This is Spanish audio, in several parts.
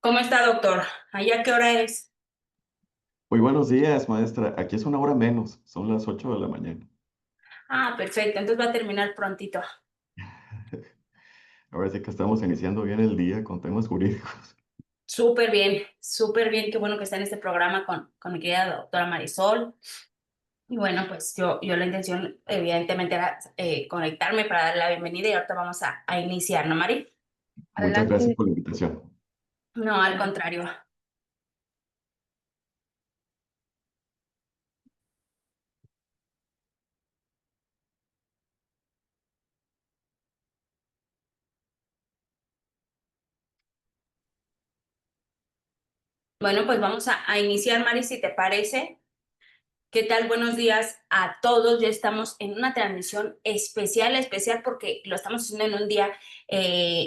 ¿Cómo está, doctor? ¿Allá qué hora es? Muy buenos días, maestra. Aquí es una hora menos, son las 8 de la mañana. Ah, perfecto, entonces va a terminar prontito. Ahora sí que estamos iniciando bien el día con temas jurídicos. Súper bien, qué bueno que está en este programa con mi querida doctora Marisol. Y bueno, pues yo la intención evidentemente era conectarme para darle la bienvenida y ahorita vamos a iniciar, ¿no, Mari? Muchas gracias Adelante. por la invitación. No, al contrario. Bueno, pues vamos a iniciar, Mari, si te parece. ¿Qué tal? Buenos días a todos. Ya estamos en una transmisión especial porque lo estamos haciendo en un día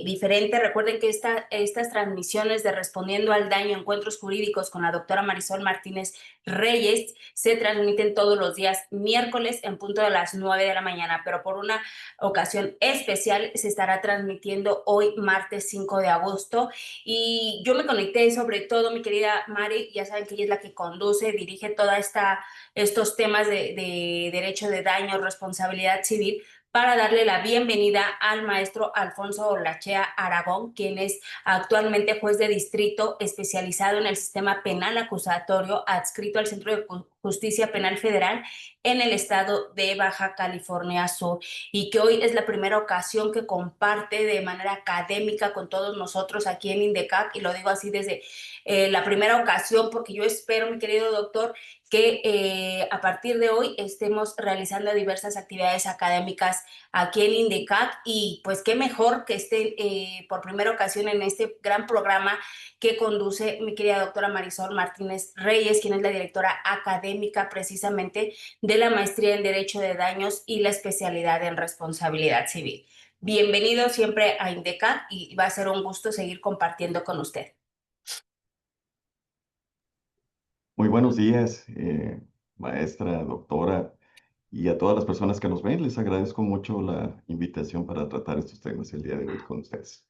diferente. Recuerden que estas transmisiones de Respondiendo al Daño, Encuentros Jurídicos con la doctora Marisol Martínez Reyes se transmiten todos los días miércoles en punto de las 9 de la mañana, pero por una ocasión especial se estará transmitiendo hoy martes 5 de agosto. Y yo me conecté sobre todo, mi querida Mari, ya saben que ella es la que conduce, dirige toda estos temas de derecho de daño, responsabilidad civil, para darle la bienvenida al maestro Alfonso Olachea Aragón, quien es actualmente juez de distrito especializado en el sistema penal acusatorio, adscrito al Centro de Justicia Penal Federal en el estado de Baja California Sur, y que hoy es la primera ocasión que comparte de manera académica con todos nosotros aquí en INDECAC, y lo digo así desde la primera ocasión, porque yo espero, mi querido doctor, que a partir de hoy estemos realizando diversas actividades académicas aquí en INDECAC, y pues qué mejor que estén por primera ocasión en este gran programa que conduce mi querida doctora Marisol Martínez Reyes, quien es la directora académica precisamente de la maestría en Derecho de Daños y la especialidad en Responsabilidad Civil. Bienvenido siempre a INDECAC y va a ser un gusto seguir compartiendo con usted. Muy buenos días, maestra, doctora, y a todas las personas que nos ven. Les agradezco mucho la invitación para tratar estos temas el día de hoy con ustedes.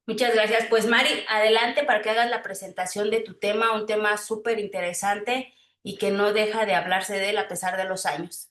Muchas gracias. Pues Mari, adelante para que hagas la presentación de tu tema, un tema súper interesante y que no deja de hablarse de él a pesar de los años.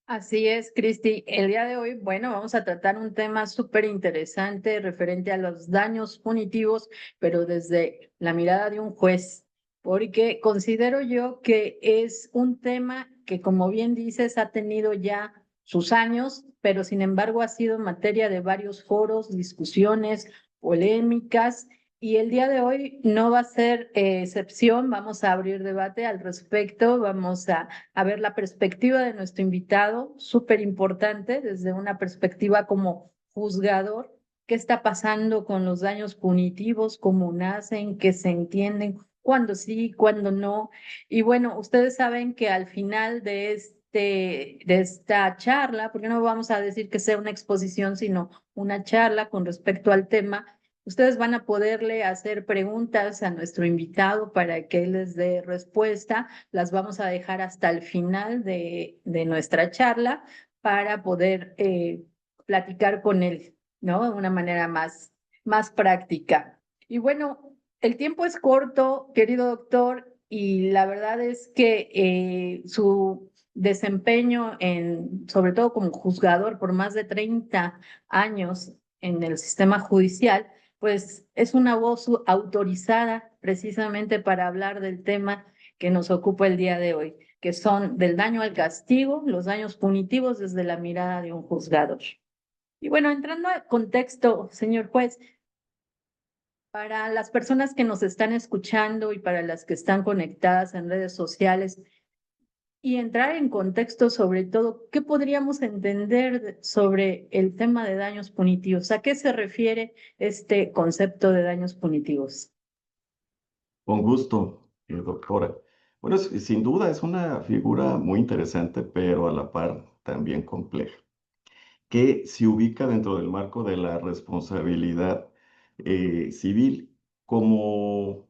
Así es, Cristi. El día de hoy, bueno, vamos a tratar un tema súper interesante referente a los daños punitivos, pero desde la mirada de un juez, porque considero yo que es un tema que, como bien dices, ha tenido ya sus años, pero sin embargo ha sido materia de varios foros, discusiones, polémicas. Y el día de hoy no va a ser excepción, vamos a abrir debate al respecto, vamos a ver la perspectiva de nuestro invitado, súper importante, desde una perspectiva como juzgador, qué está pasando con los daños punitivos, cómo nacen, qué se entienden, cuándo sí, cuándo no. Y bueno, ustedes saben que al final de esta charla, porque no vamos a decir que sea una exposición, sino una charla con respecto al tema, ustedes van a poderle hacer preguntas a nuestro invitado para que él les dé respuesta. Las vamos a dejar hasta el final de nuestra charla para poder platicar con él, ¿no? De una manera más práctica. Y bueno, el tiempo es corto, querido doctor, y la verdad es que su desempeño sobre todo como juzgador por más de 30 años en el sistema judicial, pues es una voz autorizada precisamente para hablar del tema que nos ocupa el día de hoy, que son del daño al castigo, los daños punitivos desde la mirada de un juzgador. Y bueno, entrando al contexto, señor juez, para las personas que nos están escuchando y para las que están conectadas en redes sociales, y entrar en contexto sobre todo, ¿qué podríamos entender sobre el tema de daños punitivos? ¿A qué se refiere este concepto de daños punitivos? Con gusto, doctora. Bueno, sin duda es una figura muy interesante, pero a la par también compleja, que se ubica dentro del marco de la responsabilidad civil como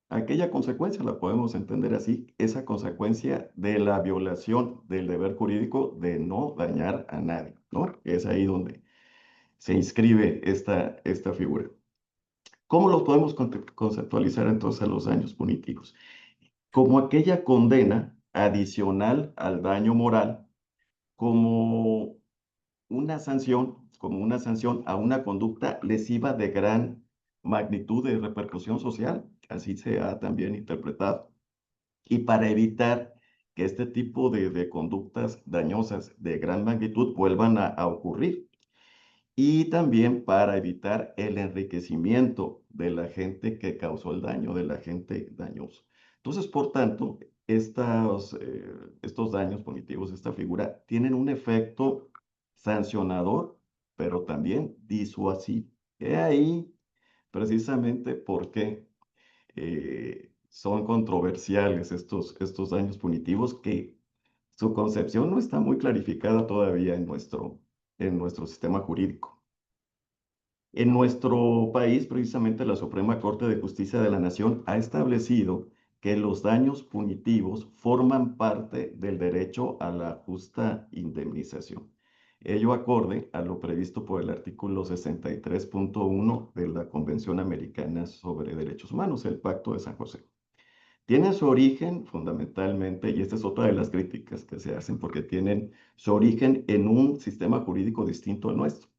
aquella consecuencia, la podemos entender así, esa consecuencia de la violación del deber jurídico de no dañar a nadie, ¿no? Es ahí donde se inscribe esta figura. ¿Cómo los podemos conceptualizar entonces a los daños punitivos? Como aquella condena adicional al daño moral, como como una sanción a una conducta lesiva de gran magnitud de repercusión social, así se ha también interpretado. Y para evitar que este tipo de conductas dañosas de gran magnitud vuelvan a ocurrir. Y también para evitar el enriquecimiento de la gente que causó el daño, de la gente dañosa. Entonces, por tanto, estos daños punitivos, esta figura, tienen un efecto sancionador, pero también disuasivo. He ahí precisamente por qué son controversiales estos daños punitivos, que su concepción no está muy clarificada todavía en nuestro sistema jurídico. En nuestro país, precisamente, la Suprema Corte de Justicia de la Nación ha establecido que los daños punitivos forman parte del derecho a la justa indemnización. Ello acorde a lo previsto por el artículo 63.1 de la Convención Americana sobre Derechos Humanos, el Pacto de San José. Tiene su origen fundamentalmente, y esta es otra de las críticas que se hacen, porque tienen su origen en un sistema jurídico distinto al nuestro,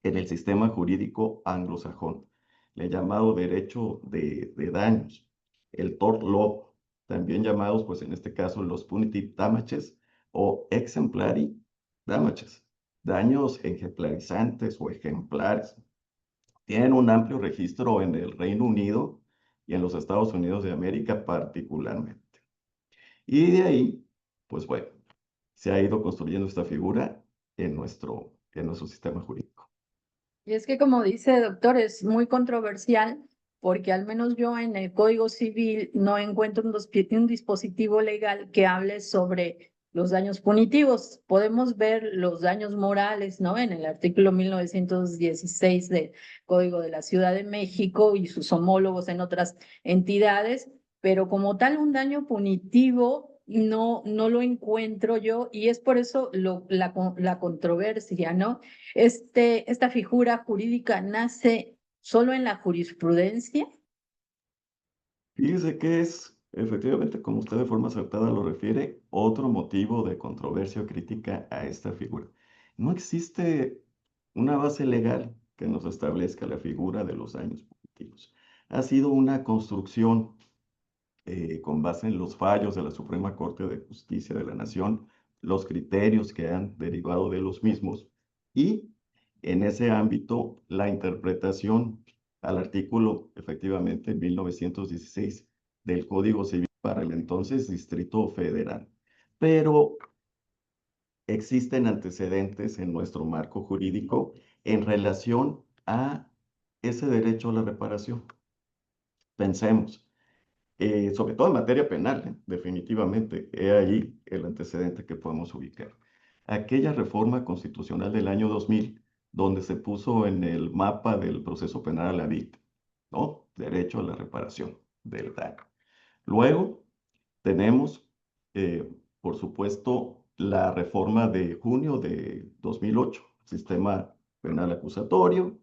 en el sistema jurídico anglosajón, el llamado derecho de daños, el tort law, también llamados, pues en este caso, los punitive damages o exemplary damages, daños ejemplarizantes o ejemplares. Tienen un amplio registro en el Reino Unido y en los Estados Unidos de América particularmente. Y de ahí, pues bueno, se ha ido construyendo esta figura en nuestro sistema jurídico. Y es que, como dice doctor, es muy controversial porque al menos yo en el Código Civil no encuentro un dispositivo legal que hable sobre los daños punitivos. Podemos ver los daños morales, ¿no? En el artículo 1916 del Código de la Ciudad de México y sus homólogos en otras entidades, pero como tal un daño punitivo no lo encuentro yo, y es por eso la controversia, ¿no? Esta figura jurídica nace solo en la jurisprudencia. Fíjese que es, efectivamente, como usted de forma acertada lo refiere, otro motivo de controversia o crítica a esta figura. No existe una base legal que nos establezca la figura de los daños punitivos. Ha sido una construcción con base en los fallos de la Suprema Corte de Justicia de la Nación, los criterios que han derivado de los mismos y en ese ámbito la interpretación al artículo, efectivamente, 1916 del Código Civil para el entonces Distrito Federal. Pero existen antecedentes en nuestro marco jurídico en relación a ese derecho a la reparación. Pensemos. Sobre todo en materia penal, definitivamente. He ahí el antecedente que podemos ubicar. Aquella reforma constitucional del año 2000, donde se puso en el mapa del proceso penal a la víctima, ¿no? Derecho a la reparación del daño. Luego tenemos, por supuesto, la reforma de junio de 2008, sistema penal acusatorio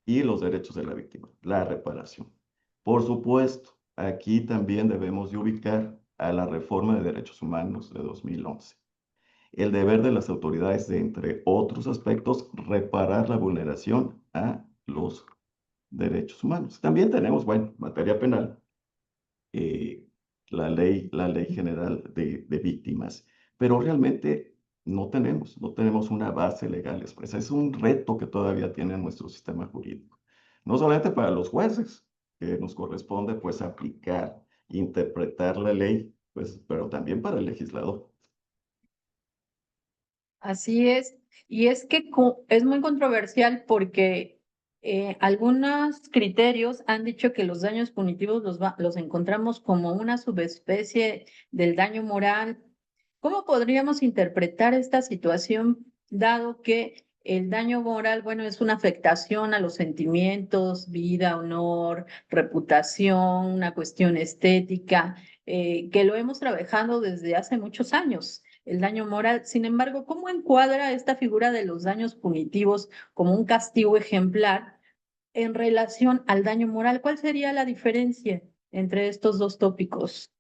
y los derechos de la víctima, la reparación. Por supuesto, aquí también debemos de ubicar a la reforma de derechos humanos de 2011. El deber de las autoridades de, entre otros aspectos, reparar la vulneración a los derechos humanos. También tenemos, bueno, materia penal, eh, la ley general de víctimas, pero realmente no tenemos una base legal expresa. Es un reto que todavía tiene nuestro sistema jurídico. No solamente para los jueces, que nos corresponde pues aplicar, interpretar la ley, pues, pero también para el legislador. Así es. Y es que es muy controversial porque algunos criterios han dicho que los daños punitivos los encontramos como una subespecie del daño moral. ¿Cómo podríamos interpretar esta situación, dado que el daño moral, bueno, es una afectación a los sentimientos, vida, honor, reputación, una cuestión estética, que lo hemos trabajado desde hace muchos años, el daño moral? Sin embargo, ¿cómo encuadra esta figura de los daños punitivos como un castigo ejemplar en relación al daño moral. ¿Cuál sería la diferencia entre estos dos tópicos?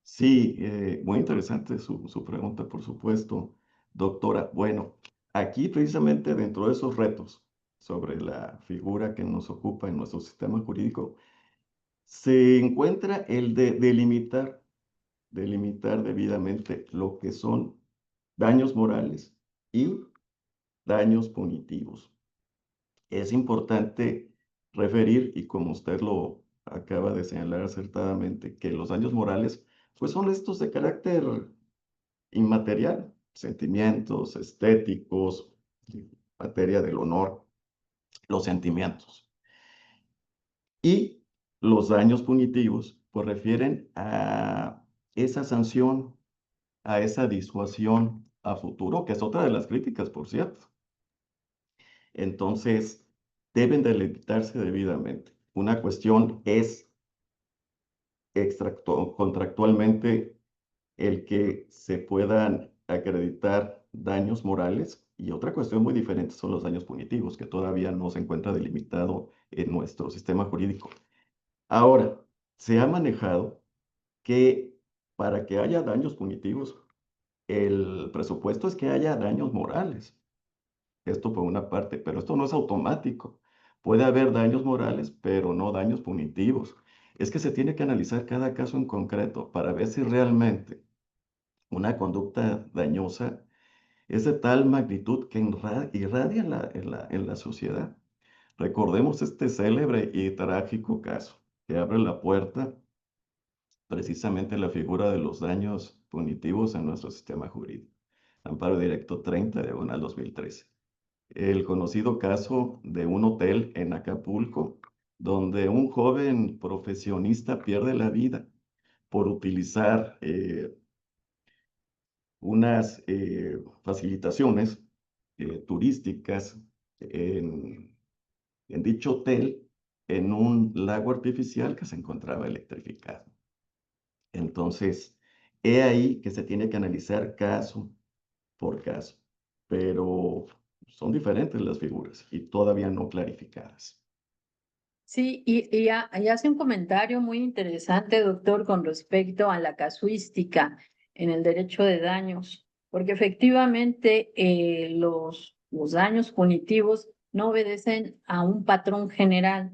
Sí, muy interesante su pregunta, por supuesto, doctora. Bueno, aquí precisamente dentro de esos retos sobre la figura que nos ocupa en nuestro sistema jurídico, se encuentra el de delimitar debidamente lo que son daños morales y daños punitivos. Es importante referir, y como usted lo acaba de señalar acertadamente, que los daños morales, pues son estos de carácter inmaterial, sentimientos estéticos, materia del honor, los sentimientos. Y los daños punitivos, pues refieren a esa sanción, a esa disuasión a futuro, que es otra de las críticas, por cierto. Entonces, deben delimitarse debidamente. Una cuestión es contractualmente el que se puedan acreditar daños morales y otra cuestión muy diferente son los daños punitivos, que todavía no se encuentra delimitado en nuestro sistema jurídico. Ahora, se ha manejado que para que haya daños punitivos, el presupuesto es que haya daños morales. Esto por una parte, pero esto no es automático. Puede haber daños morales, pero no daños punitivos. Es que se tiene que analizar cada caso en concreto para ver si realmente una conducta dañosa es de tal magnitud que irradia en la sociedad. Recordemos este célebre y trágico caso que abre la puerta precisamente a la figura de los daños punitivos en nuestro sistema jurídico. Amparo Directo 30, diagonal 2013. El conocido caso de un hotel en Acapulco, donde un joven profesionista pierde la vida por utilizar unas facilitaciones turísticas en, en dicho hotel en un lago artificial que se encontraba electrificado. Entonces, he ahí que se tiene que analizar caso por caso, pero son diferentes las figuras y todavía no clarificadas. Sí, y hace un comentario muy interesante, doctor, con respecto a la casuística en el derecho de daños, porque efectivamente los daños punitivos no obedecen a un patrón general.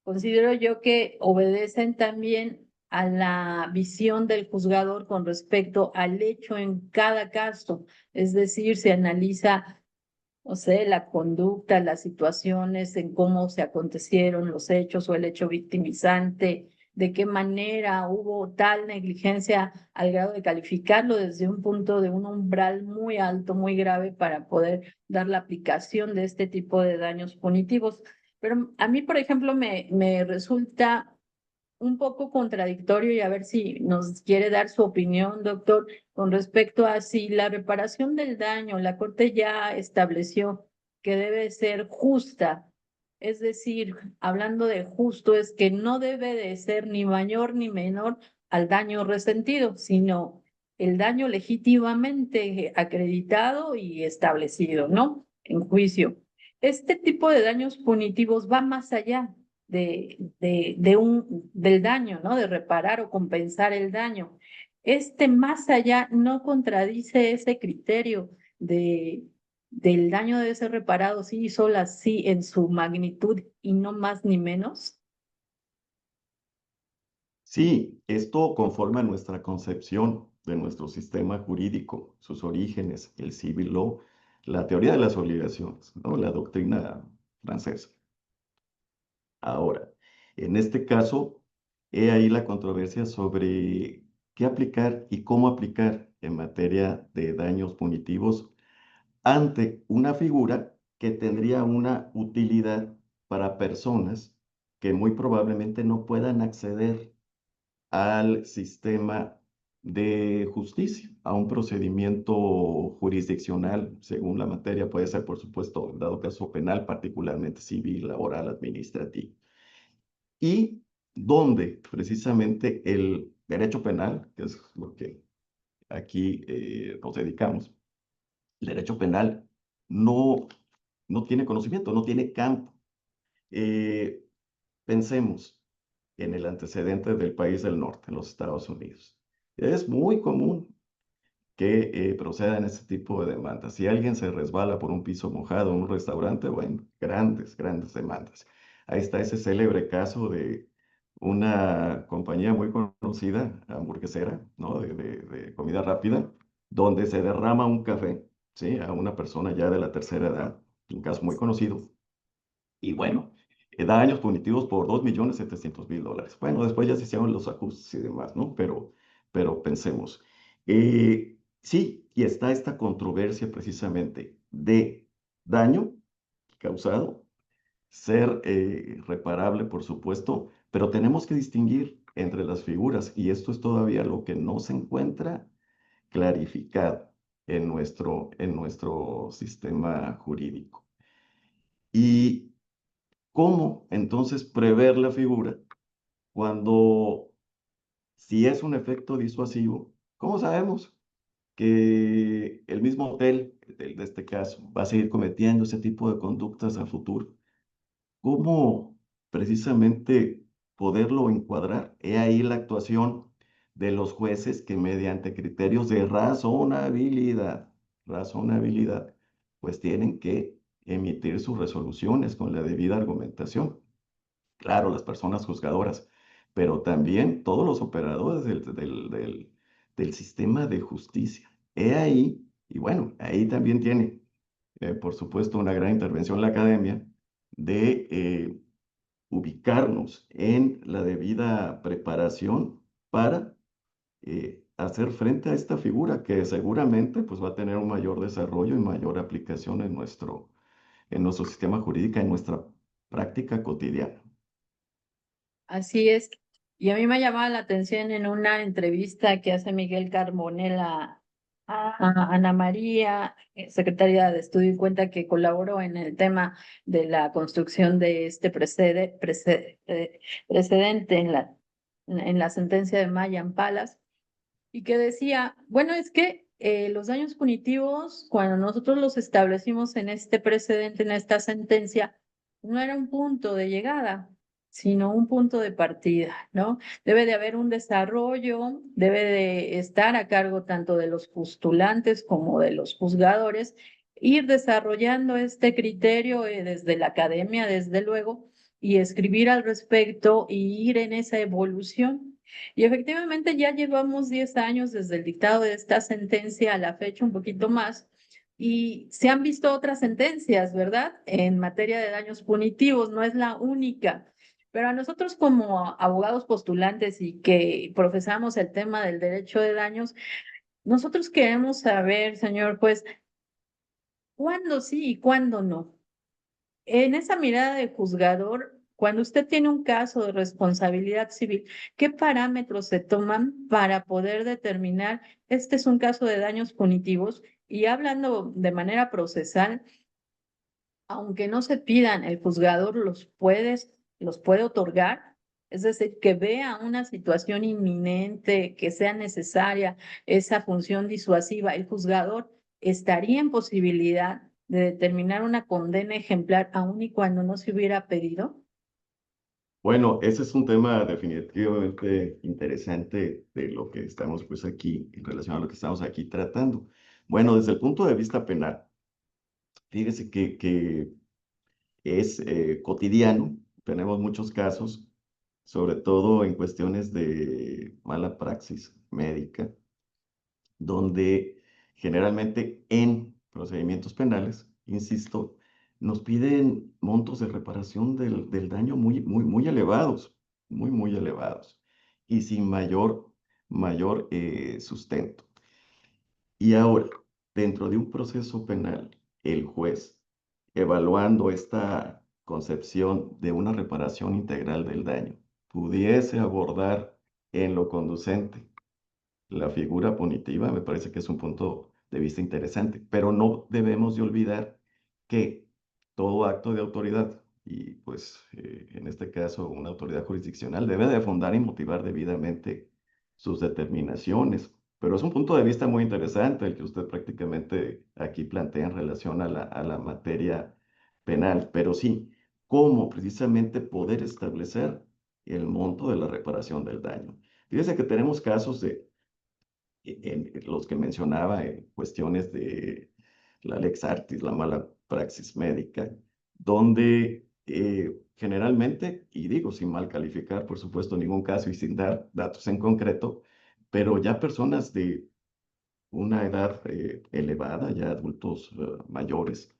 Considero yo que obedecen también a la visión del juzgador con respecto al hecho en cada caso, es decir, se analiza, o sea, la conducta, las situaciones, en cómo se acontecieron los hechos o el hecho victimizante, de qué manera hubo tal negligencia al grado de calificarlo desde un punto de un umbral muy alto, muy grave para poder dar la aplicación de este tipo de daños punitivos. Pero a mí, por ejemplo, me resulta un poco contradictorio y a ver si nos quiere dar su opinión, doctor, con respecto a si la reparación del daño, la Corte ya estableció que debe ser justa, es decir, hablando de justo, es que no debe de ser ni mayor ni menor al daño resentido, sino el daño legítimamente acreditado y establecido, ¿no? En juicio. Este tipo de daños punitivos va más allá del daño, ¿no? De reparar o compensar el daño. Este más allá no contradice ese criterio del daño debe ser reparado sí y solo así en su magnitud y no más ni menos. Sí, esto conforma nuestra concepción de nuestro sistema jurídico, sus orígenes, el civil law, la teoría de las obligaciones, ¿no? La doctrina francesa. Ahora, en este caso, he ahí la controversia sobre qué aplicar y cómo aplicar en materia de daños punitivos ante una figura que tendría una utilidad para personas que muy probablemente no puedan acceder al sistema de justicia, a un procedimiento jurisdiccional, según la materia, puede ser, por supuesto, en dado caso penal, particularmente civil, laboral, administrativo. Y donde precisamente el derecho penal, que es lo que aquí nos dedicamos, el derecho penal no, no tiene conocimiento, no tiene campo. Eh, Pensemos en el antecedente del país del norte, en los Estados Unidos. Es muy común que procedan este tipo de demandas. Si alguien se resbala por un piso mojado en un restaurante, bueno, grandes, grandes demandas. Ahí está ese célebre caso de una compañía muy conocida, hamburguesera, ¿no? De comida rápida, donde se derrama un café, ¿sí? A una persona ya de la tercera edad, un caso muy conocido. Y bueno, daños punitivos por $2.700.000. Bueno, después ya se hicieron los ajustes y demás, ¿no? Pero pensemos. Sí, y está esta controversia precisamente de daño causado, ser reparable, por supuesto, pero tenemos que distinguir entre las figuras y esto es todavía lo que no se encuentra clarificado en nuestro sistema jurídico. Y ¿cómo entonces prever la figura cuando, si es un efecto disuasivo, cómo sabemos que el mismo hotel, de este caso, va a seguir cometiendo ese tipo de conductas a futuro? ¿Cómo precisamente poderlo encuadrar? He ahí la actuación de los jueces que mediante criterios de razonabilidad, pues tienen que emitir sus resoluciones con la debida argumentación. Claro, las personas juzgadoras, pero también todos los operadores del sistema de justicia. He ahí, y bueno, ahí también tiene, por supuesto, una gran intervención la academia de ubicarnos en la debida preparación para hacer frente a esta figura que seguramente pues, va a tener un mayor desarrollo y mayor aplicación en nuestro sistema jurídico, en nuestra práctica cotidiana. Así es. Y a mí me llamaba la atención en una entrevista que hace Miguel Carbonell a Ana María, secretaria de Estudio y Cuenta, que colaboró en el tema de la construcción de este precedente en la sentencia de Mayan Palas, y que decía, bueno, es que los daños punitivos, cuando nosotros los establecimos en este precedente, en esta sentencia, no era un punto de llegada, sino un punto de partida, ¿no? Debe de haber un desarrollo, debe de estar a cargo tanto de los postulantes como de los juzgadores, ir desarrollando este criterio desde la academia, desde luego, y escribir al respecto y ir en esa evolución. Y efectivamente ya llevamos 10 años desde el dictado de esta sentencia a la fecha, un poquito más, y se han visto otras sentencias, ¿verdad? En materia de daños punitivos, no es la única. Pero a nosotros como abogados postulantes y que profesamos el tema del derecho de daños, nosotros queremos saber, señor juez, cuándo sí y cuándo no. En esa mirada de juzgador, cuando usted tiene un caso de responsabilidad civil, ¿qué parámetros se toman para poder determinar este es un caso de daños punitivos? Y hablando de manera procesal, aunque no se pidan, el juzgador los puede otorgar, es decir, que vea una situación inminente, que sea necesaria esa función disuasiva, el juzgador estaría en posibilidad de determinar una condena ejemplar aun y cuando no se hubiera pedido. Bueno, ese es un tema definitivamente interesante de lo que estamos pues aquí, en relación a lo que estamos aquí tratando. Bueno, desde el punto de vista penal, fíjese que es cotidiano, tenemos muchos casos, sobre todo en cuestiones de mala praxis médica, donde generalmente en procedimientos penales, insisto, nos piden montos de reparación del daño muy elevados, muy elevados, y sin mayor sustento. Y ahora, dentro de un proceso penal, el juez, evaluando esta concepción de una reparación integral del daño, pudiese abordar en lo conducente la figura punitiva, me parece que es un punto de vista interesante, pero no debemos de olvidar que todo acto de autoridad, y pues en este caso una autoridad jurisdiccional, debe de fundar y motivar debidamente sus determinaciones. Pero es un punto de vista muy interesante el que usted prácticamente aquí plantea en relación a la materia penal. Pero sí, cómo precisamente poder establecer el monto de la reparación del daño. Fíjense que tenemos casos en los que mencionaba, en cuestiones de la lex artis, la mala praxis médica, donde generalmente, y digo sin mal calificar, por supuesto, ningún caso y sin dar datos en concreto, pero ya personas de una edad elevada, ya adultos mayores,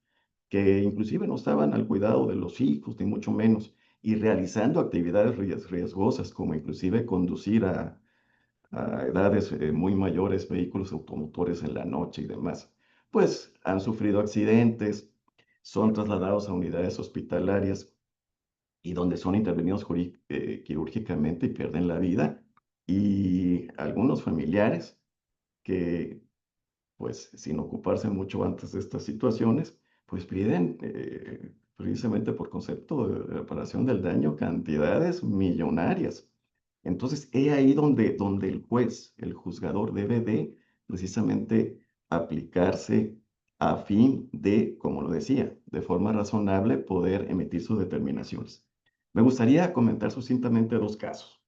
que inclusive no estaban al cuidado de los hijos, ni mucho menos, y realizando actividades riesgosas, como inclusive conducir a edades muy mayores vehículos automotores en la noche y demás, pues han sufrido accidentes, son trasladados a unidades hospitalarias y donde son intervenidos quirúrgicamente y pierden la vida, y algunos familiares que pues sin ocuparse mucho antes de estas situaciones, pues piden precisamente por concepto de reparación del daño cantidades millonarias. Entonces, es ahí donde el juez, el juzgador debe de precisamente aplicarse a fin de, como lo decía, de forma razonable poder emitir sus determinaciones. Me gustaría comentar sucintamente dos casos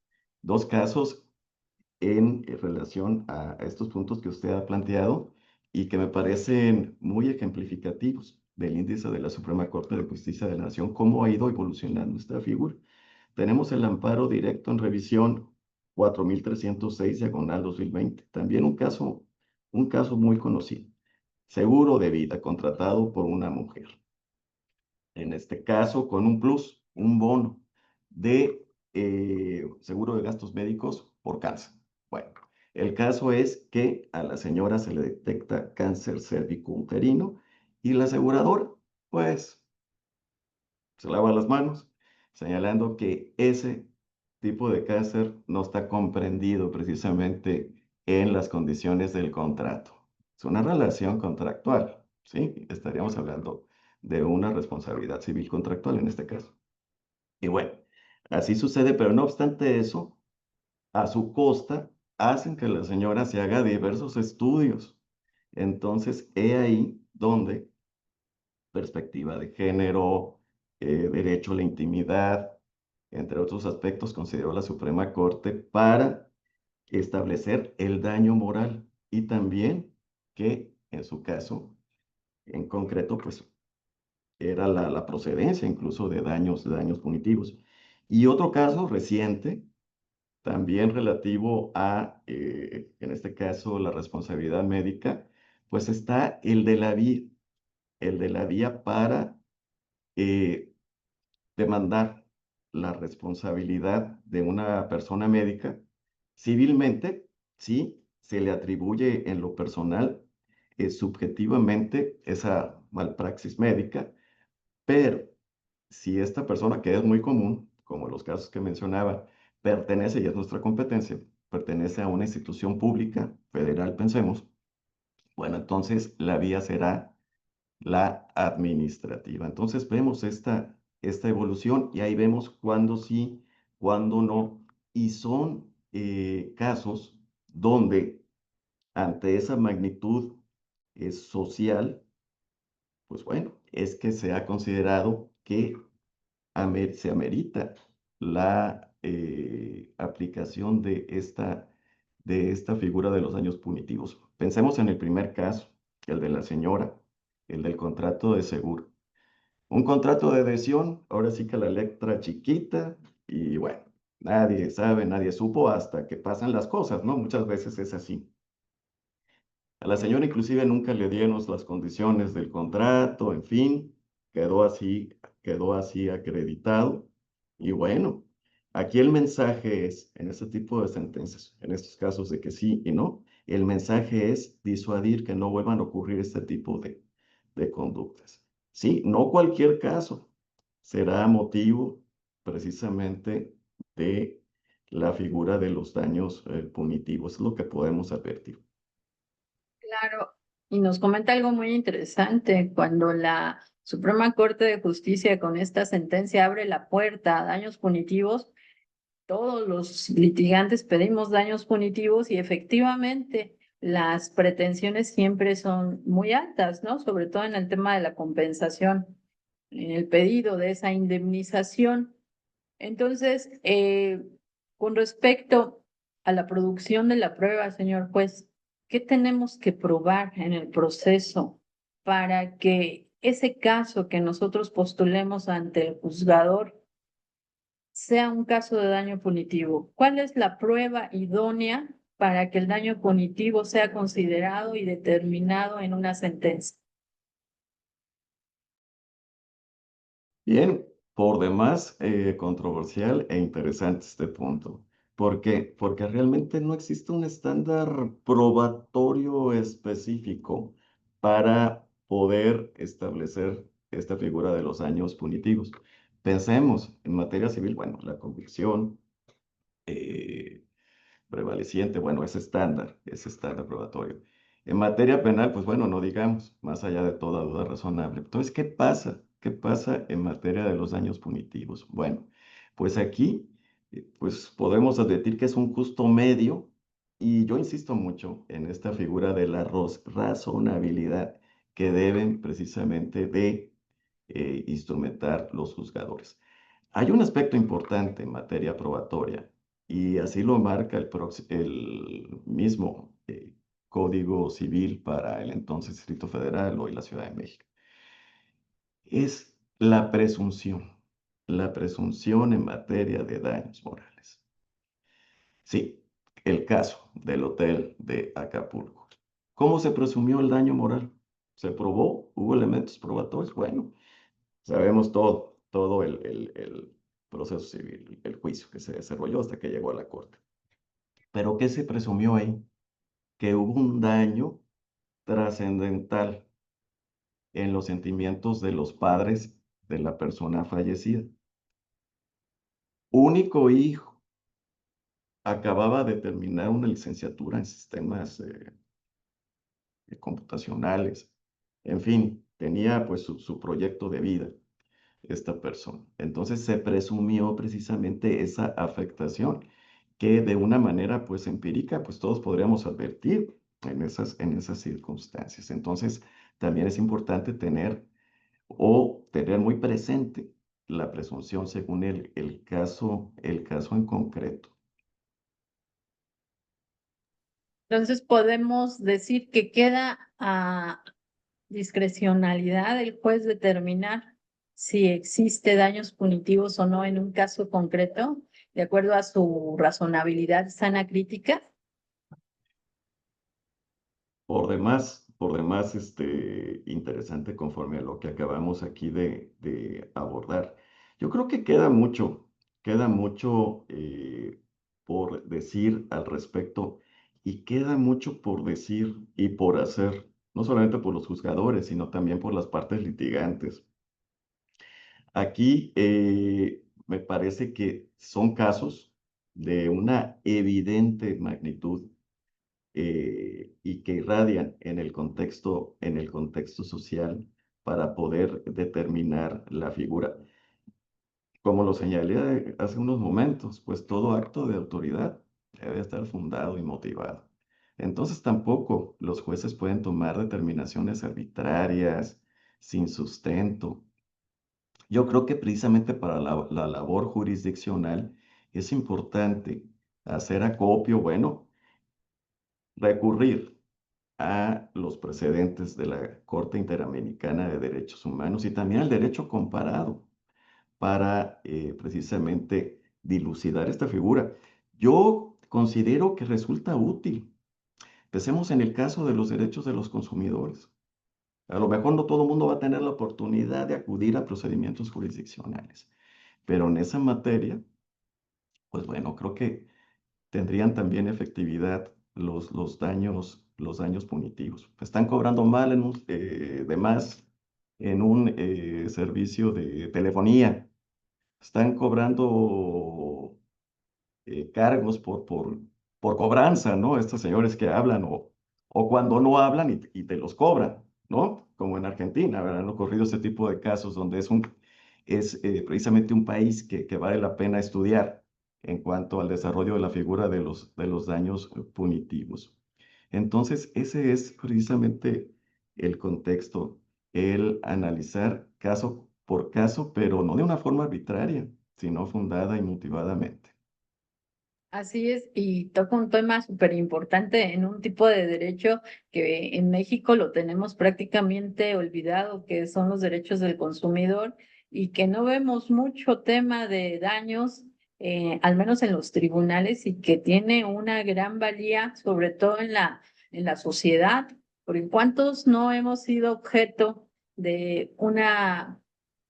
en relación a estos puntos que usted ha planteado y que me parecen muy ejemplificativos del índice de la Suprema Corte de Justicia de la Nación, cómo ha ido evolucionando esta figura. Tenemos el amparo directo en revisión 4306/2020, también un caso muy conocido, seguro de vida contratado por una mujer. En este caso, con un plus, un bono de seguro de gastos médicos por cáncer. Bueno, el caso es que a la señora se le detecta cáncer cérvico-uterino y la aseguradora, pues, se lava las manos, señalando que ese tipo de cáncer no está comprendido precisamente en las condiciones del contrato. Es una relación contractual, ¿sí? Estaríamos hablando de una responsabilidad civil contractual en este caso. Y bueno, así sucede, pero no obstante eso, a su costa, hacen que la señora se haga diversos estudios. Entonces, he ahí donde perspectiva de género, derecho a la intimidad, entre otros aspectos, consideró la Suprema Corte para establecer el daño moral y también que, en su caso, en concreto, pues era la procedencia incluso de daños punitivos. Y otro caso reciente, también relativo a, en este caso, la responsabilidad médica, pues está el de la vía para demandar la responsabilidad de una persona médica civilmente, sí, se le atribuye en lo personal, subjetivamente, esa malpraxis médica, pero si esta persona, que es muy común, como los casos que mencionaba, pertenece, y es nuestra competencia, pertenece a una institución pública, federal, pensemos, bueno, entonces la vía será la administrativa. Entonces vemos esta evolución y ahí vemos cuándo sí, cuándo no. Y son casos donde ante esa magnitud social, pues bueno, es que se ha considerado que se amerita la aplicación de esta figura de los daños punitivos. Pensemos en el primer caso, el de la señora, el del contrato de seguro. Un contrato de adhesión, ahora sí que la letra chiquita, y bueno, nadie sabe, nadie supo hasta que pasan las cosas, ¿no? Muchas veces es así. A la señora inclusive nunca le dieron las condiciones del contrato, en fin, quedó así acreditado. Y bueno, aquí el mensaje es, en este tipo de sentencias, en estos casos de que sí y no, el mensaje es disuadir que no vuelvan a ocurrir este tipo de conductas. Sí, no cualquier caso será motivo precisamente de la figura de los daños punitivos, es lo que podemos advertir. Claro, y nos comenta algo muy interesante. Cuando la Suprema Corte de Justicia con esta sentencia abre la puerta a daños punitivos, todos los litigantes pedimos daños punitivos y efectivamente las pretensiones siempre son muy altas, ¿no? Sobre todo en el tema de la compensación. en el pedido de esa indemnización. Entonces, con respecto a la producción de la prueba, señor juez, ¿qué tenemos que probar en el proceso para que ese caso que nosotros postulemos ante el juzgador sea un caso de daño punitivo? ¿Cuál es la prueba idónea para que el daño punitivo sea considerado y determinado en una sentencia? Bien, por demás controversial e interesante este punto. ¿Por qué? Porque realmente no existe un estándar probatorio específico para poder establecer esta figura de los daños punitivos. Pensemos en materia civil, bueno, la convicción, eh, prevaleciente, bueno, es estándar probatorio. En materia penal, pues bueno, no digamos, más allá de toda duda razonable. Entonces, ¿qué pasa? ¿Qué pasa en materia de los daños punitivos? Bueno, pues aquí, pues podemos advertir que es un justo medio, y yo insisto mucho en esta figura de la razonabilidad que deben precisamente de instrumentar los juzgadores. Hay un aspecto importante en materia probatoria y así lo marca el mismo Código Civil para el entonces Distrito Federal, hoy la Ciudad de México. Es la presunción en materia de daños morales. Sí, el caso del hotel de Acapulco. ¿Cómo se presumió el daño moral? ¿Se probó? ¿Hubo elementos probatorios? Bueno, sabemos todo el proceso civil, el juicio que se desarrolló hasta que llegó a la corte. Pero ¿qué se presumió ahí? Que hubo un daño trascendental en los sentimientos de los padres de la persona fallecida. Único hijo, acababa de terminar una licenciatura en sistemas computacionales. En fin, tenía pues su proyecto de vida esta persona. Entonces se presumió precisamente esa afectación que de una manera pues empírica pues todos podríamos advertir en esas circunstancias. Entonces también es importante tener muy presente la presunción según el caso en concreto. Entonces podemos decir que queda a discrecionalidad del juez determinar si existe daños punitivos o no en un caso concreto, de acuerdo a su razonabilidad sana crítica. Por demás, interesante conforme a lo que acabamos aquí de abordar. Yo creo que queda mucho por decir al respecto y queda mucho por decir y por hacer, no solamente por los juzgadores, sino también por las partes litigantes. Aquí me parece que son casos de una evidente magnitud y que irradian en el contexto social para poder determinar la figura. Como lo señalé hace unos momentos, pues todo acto de autoridad debe estar fundado y motivado. Entonces tampoco los jueces pueden tomar determinaciones arbitrarias, sin sustento. Yo creo que precisamente para la labor jurisdiccional es importante hacer acopio, bueno, recurrir a los precedentes de la Corte Interamericana de Derechos Humanos y también al derecho comparado para precisamente dilucidar esta figura. Yo considero que resulta útil. Pensemos en el caso de los derechos de los consumidores. A lo mejor no todo el mundo va a tener la oportunidad de acudir a procedimientos jurisdiccionales, pero en esa materia, pues bueno, creo que tendrían también efectividad los daños punitivos. Están cobrando mal de más en un servicio de telefonía. Están cobrando cargos por cobranza, ¿no? Estos señores que hablan o cuando no hablan y te los cobran, ¿no? Como en Argentina, ¿verdad? Han ocurrido ese tipo de casos donde es precisamente un país que vale la pena estudiar en cuanto al desarrollo de la figura de los daños punitivos. Entonces, ese es precisamente el contexto, el analizar caso por caso, pero no de una forma arbitraria, sino fundada y motivadamente. Así es, y toca un tema súper importante en un tipo de derecho que en México lo tenemos prácticamente olvidado, que son los derechos del consumidor, y que no vemos mucho tema de daños, al menos en los tribunales, y que tiene una gran valía, sobre todo en la sociedad, porque ¿cuántos no hemos sido objeto de una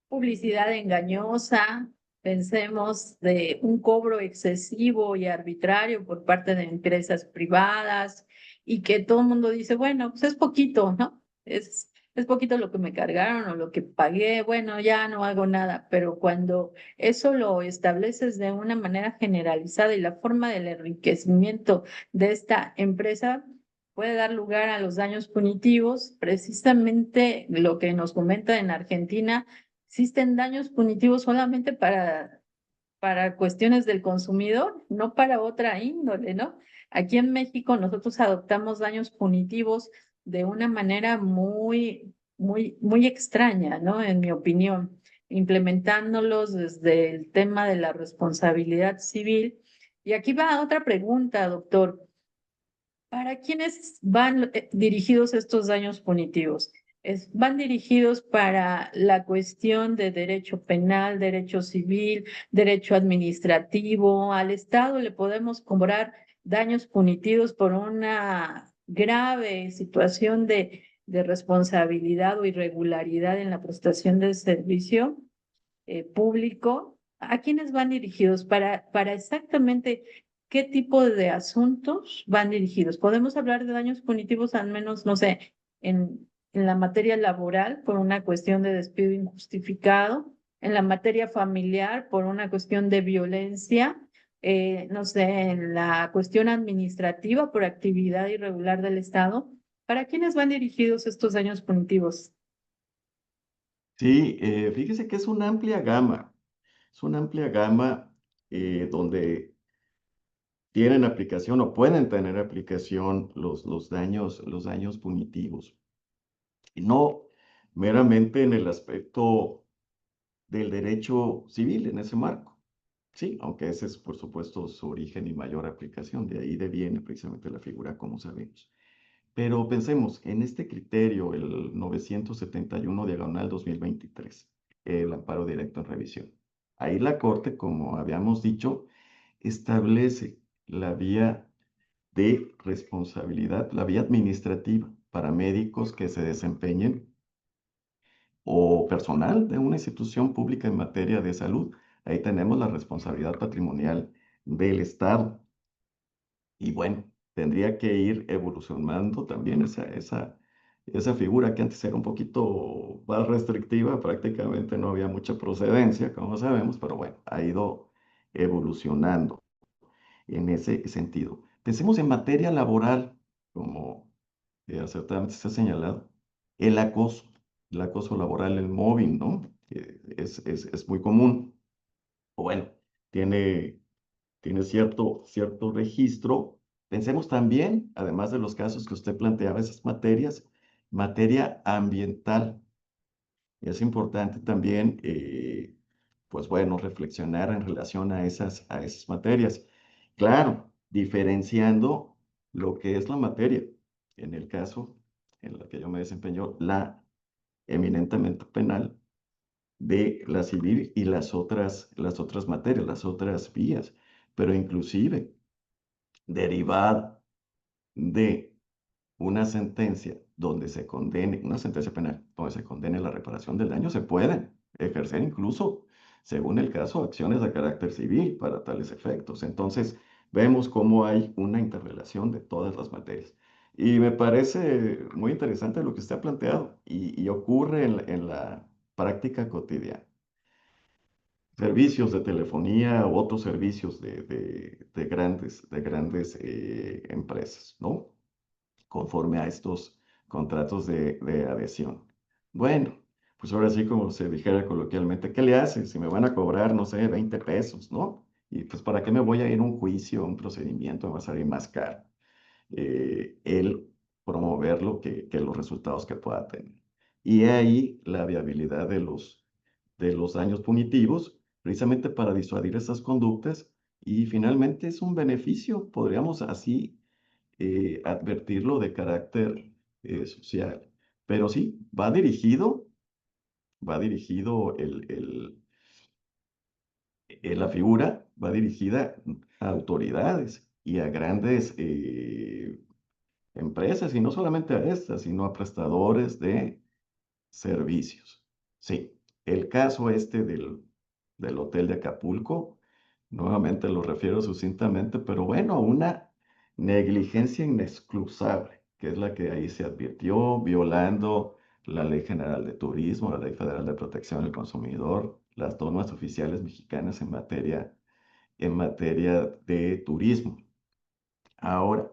publicidad engañosa? Pensemos de un cobro excesivo y arbitrario por parte de empresas privadas, y que todo el mundo dice, bueno, pues es poquito, ¿no? Es poquito lo que me cargaron o lo que pagué, bueno, ya no hago nada. Pero cuando eso lo estableces de una manera generalizada y la forma del enriquecimiento de esta empresa puede dar lugar a los daños punitivos, precisamente lo que nos comenta en Argentina. Existen daños punitivos solamente para cuestiones del consumidor, no para otra índole, ¿no? Aquí en México nosotros adoptamos daños punitivos de una manera muy extraña, ¿no? En mi opinión, implementándolos desde el tema de la responsabilidad civil. Y aquí va otra pregunta, doctor. ¿Para quiénes van dirigidos estos daños punitivos? Van dirigidos para la cuestión de derecho penal, derecho civil, derecho administrativo. Al Estado le podemos cobrar daños punitivos por una grave situación de responsabilidad o irregularidad en la prestación del servicio público. ¿A quiénes van dirigidos? Para exactamente qué tipo de asuntos van dirigidos. Podemos hablar de daños punitivos, al menos, no sé, en la materia laboral, por una cuestión de despido injustificado, en la materia familiar, por una cuestión de violencia, no sé, en la cuestión administrativa, por actividad irregular del Estado. ¿Para quiénes van dirigidos estos daños punitivos? Sí, fíjese que es una amplia gama donde tienen aplicación o pueden tener aplicación los daños punitivos. Y no meramente en el aspecto del derecho civil en ese marco. Sí, aunque ese es, por supuesto, su origen y mayor aplicación. De ahí deviene precisamente la figura, como sabemos. Pero pensemos en este criterio, el 971 diagonal 2023, el amparo directo en revisión. Ahí la Corte, como habíamos dicho, establece la vía de responsabilidad, la vía administrativa para médicos que se desempeñen o personal de una institución pública en materia de salud. Ahí tenemos la responsabilidad patrimonial del Estado. Y bueno, tendría que ir evolucionando también esa figura que antes era un poquito más restrictiva, prácticamente no había mucha procedencia, como sabemos, pero bueno, ha ido evolucionando en ese sentido. Pensemos en materia laboral, como acertadamente se ha señalado, el acoso, el acoso laboral, el mobbing, ¿no? Es muy común. O bueno, tiene, tiene cierto registro. Pensemos también, además de los casos que usted planteaba, esas materias, materia ambiental. Es importante también, pues bueno, reflexionar en relación a esas materias. Claro, diferenciando lo que es la materia. En el caso en el que yo me desempeño, la eminentemente penal de la civil y las otras materias, las otras vías. Pero inclusive, derivada de una sentencia donde se condene, una sentencia penal, donde se condene la reparación del daño, se pueden ejercer incluso, según el caso, acciones de carácter civil para tales efectos. Entonces, vemos cómo hay una interrelación de todas las materias. Y me parece muy interesante lo que usted ha planteado y ocurre en la práctica cotidiana. Servicios de telefonía u otros servicios de grandes empresas, ¿no? Conforme a estos contratos de adhesión. Bueno, pues ahora sí, como se dijera coloquialmente, ¿qué le hacen? Si me van a cobrar, no sé, 20 pesos, ¿no? Y pues, ¿para qué me voy a ir a un juicio, a un procedimiento? Me va a salir más caro el promover que los resultados que pueda tener. Y ahí la viabilidad de los daños punitivos, precisamente para disuadir esas conductas, y finalmente es un beneficio, podríamos así advertirlo, de carácter social. Pero sí, va dirigido la figura, va dirigida a autoridades y a grandes empresas, y no solamente a estas, sino a prestadores de servicios. Sí, el caso este del hotel de Acapulco, nuevamente lo refiero sucintamente, pero bueno, una negligencia inexcusable, que es la que ahí se advirtió, violando la Ley General de Turismo, la Ley Federal de Protección del Consumidor, las normas oficiales mexicanas en materia de turismo. Ahora,